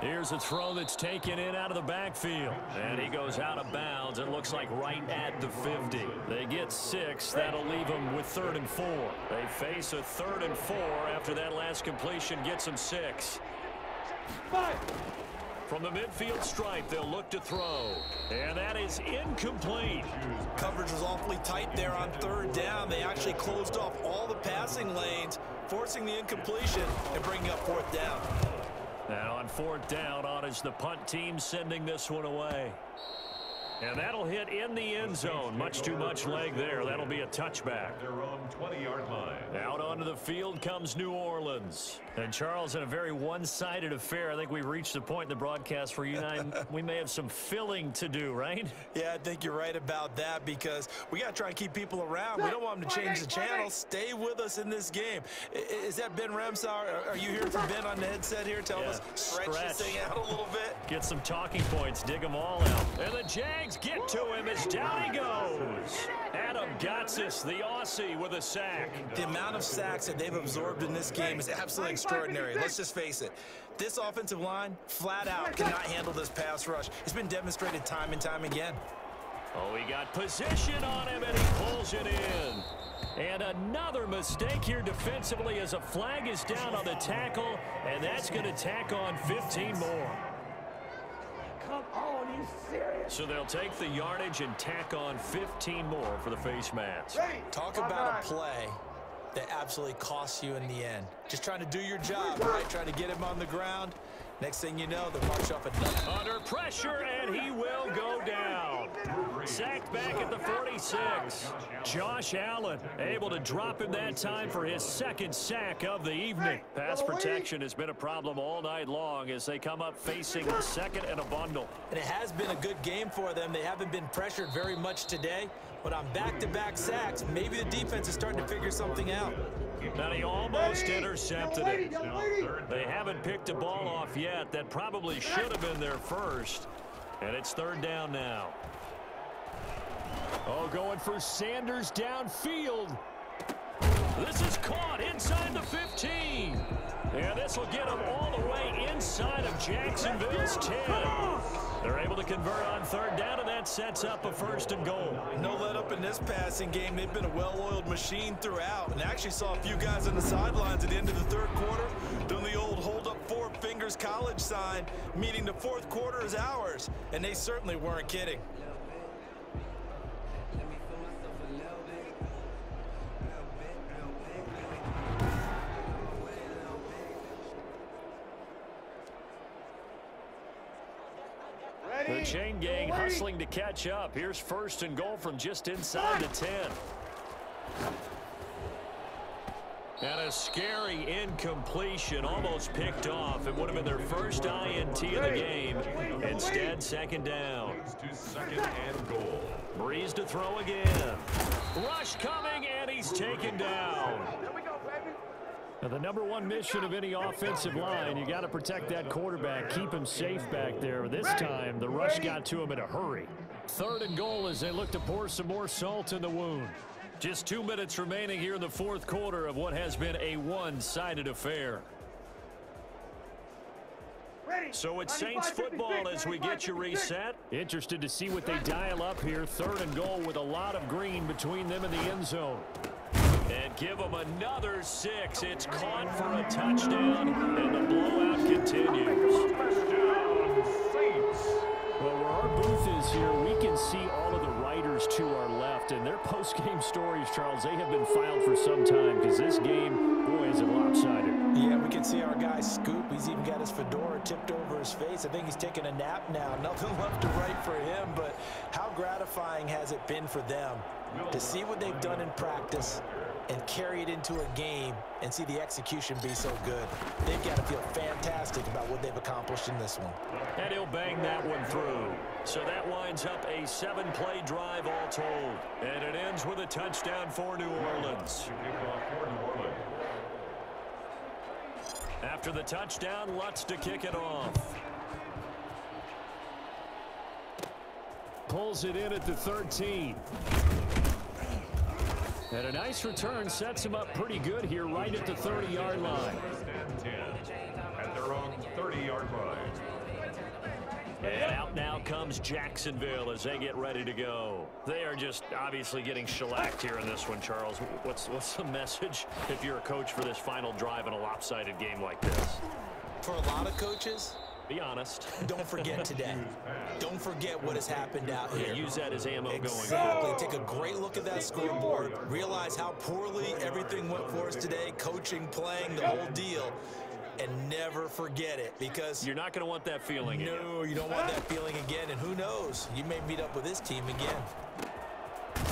Speaker 6: Here's a throw that's taken in out of the backfield. And he goes out of bounds. It looks like right at the 50. They get 6. That'll leave them with 3rd and 4. They face a 3rd and 4 after that last completion gets them 6. From the midfield stripe, they'll look to throw. And that is incomplete.
Speaker 2: Coverage was awfully tight there on 3rd down. They actually closed off all the passing lanes, forcing the incompletion and bringing up 4th down.
Speaker 6: Now on 4th down, on is the punt team sending this one away. And that'll hit in the end zone. Much too much leg there. That'll be a touchback.
Speaker 3: Their own 20-yard line.
Speaker 6: Out onto the field comes New Orleans. And Charles, in a very one-sided affair, I think we've reached the point in the broadcast where you and I, we may have some filling to do, right?
Speaker 2: Yeah, I think you're right about that because we got to try and keep people around. We don't want them to change the channel. Stay with us in this game. Is that Ben Remsauer? Are you hearing from Ben on the headset here? Tell us, stretch this thing out a little bit.
Speaker 6: Get some talking points. Dig them all out. And the Jags get to him as down he goes. Adam Gotsis, the Aussie, with a sack.
Speaker 2: The amount of sacks that they've absorbed in this game is absolutely extraordinary. Let's just face it. This offensive line, flat out, cannot handle this pass rush. It's been demonstrated time and time again.
Speaker 6: Oh, he got position on him, and he pulls it in. And another mistake here defensively as a flag is down on the tackle, and that's going to tack on 15 more.
Speaker 9: Come on,
Speaker 6: So they'll take the yardage and tack on 15 more for the face mask.
Speaker 2: Talk about a play that absolutely costs you in the end. Just trying to do your job, right? Trying to get him on the ground. Next thing you know, they'll march off another.
Speaker 6: Under pressure, and he will go down. Sacked back at the 46. Josh Allen able to drop him that time for his second sack of the evening. Pass protection has been a problem all night long as they come up facing second and a bundle.
Speaker 2: And it has been a good game for them. They haven't been pressured very much today, but on back-to-back sacks, maybe the defense is starting to figure something out.
Speaker 6: Now he almost intercepted it. They haven't picked a ball off yet. That probably should have been their first. And it's third down now. Oh, going for Sanders downfield. This is caught inside the 15. Yeah, this will get them all the way inside of Jacksonville's 10. They're able to convert on third down, and that sets up a first and goal.
Speaker 2: No let up in this passing game. They've been a well-oiled machine throughout, and actually saw a few guys on the sidelines at the end of the third quarter doing the old hold up four fingers college sign, meaning the fourth quarter is ours, and they certainly weren't kidding.
Speaker 6: The chain gang hustling to catch up. Here's first and goal from just inside the 10. And a scary incompletion, almost picked off. It would have been their first INT of the game. Instead, second down.
Speaker 3: To second and goal.
Speaker 6: Breeze to throw again. Rush coming, and he's taken down. Now, the number one mission of any offensive line, you got to protect that quarterback, keep him safe back there. This time, the rush got to him in a hurry. Third and goal as they look to pour some more salt in the wound. Just 2 minutes remaining here in the fourth quarter of what has been a one-sided affair. So it's Saints football as we get you reset. Interested to see what they dial up here. Third and goal with a lot of green between them and the end zone. And give them another 6. It's caught for a touchdown, and the blowout continues. Well, where our booth is here, we can see all of the writers to our left, and their post-game stories, Charles, they have been filed for some time because this game, boy, is it lopsided.
Speaker 7: Yeah, we can see our guy Scoop. He's even got his fedora tipped over his face. I think he's taking a nap now. Nothing left to write for him, but how gratifying has it been for them to see what they've done in practice and carry it into a game and see the execution be so good. They've got to feel fantastic about what they've accomplished in this one.
Speaker 6: And he'll bang that one through. So that winds up a 7-play drive all told. And it ends with a touchdown for New Orleans. After the touchdown, Lutz to kick it off. Pulls it in at the 13. And a nice return sets him up pretty good here right at the 30-yard line.
Speaker 3: And 10 at their own 30-yard line.
Speaker 6: And out now comes Jacksonville as they get ready to go. They are just obviously getting shellacked here in this one, Charles. What's the message if you're a coach for this final drive in a lopsided game like this?
Speaker 2: For a lot of coaches,
Speaker 6: be honest.
Speaker 2: don't forget today. Don't forget what has happened out here.
Speaker 6: Use that as ammo going forward.
Speaker 2: Exactly. Take a great look at that scoreboard. Realize how poorly everything went for us today. Coaching, playing, the whole deal. And never forget it, because
Speaker 6: you're not going to want that feeling again.
Speaker 2: No, you don't want that feeling again. And who knows? You may meet up with this team again.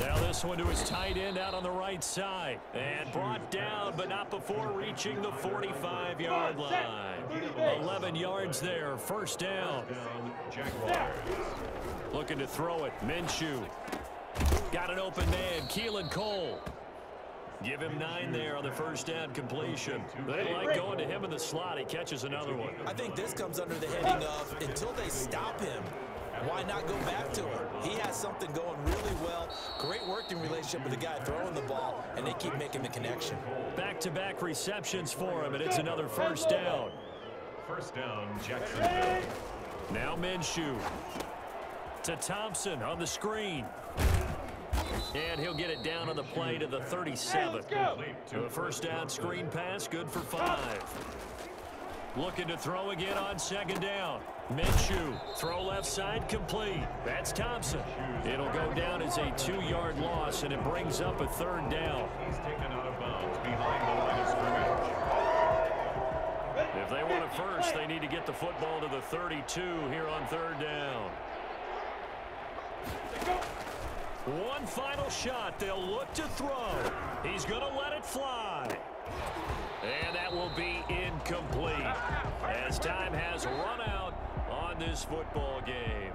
Speaker 6: Now this one to his tight end out on the right side. And brought down, but not before reaching the 45-yard line. 11 yards there, first down. Looking to throw it, Minshew. Got an open man, Keelan Cole. Give him 9 there on the first down completion. They like going to him in the slot. He catches another one.
Speaker 2: I think this comes under the heading of until they stop him, why not go back to him? He has something going really well. Great working relationship with the guy throwing the ball, and they keep making the connection.
Speaker 6: Back-to-back receptions for him, and it's another first down.
Speaker 3: First down, Jacksonville.
Speaker 6: Now Minshew to Thompson on the screen. And he'll get it down on the play to the 37. The first down screen pass, good for 5. Looking to throw again on second down. Minshew, throw left side, complete. That's Thompson. It'll go down as a 2-yard loss, and it brings up a third down.
Speaker 3: He's taken out of bounds behind the line of scrimmage.
Speaker 6: If they want a first, they need to get the football to the 32 here on third down. One final shot. They'll look to throw. He's going to let it fly. And that will be incomplete as time has run out on this football game.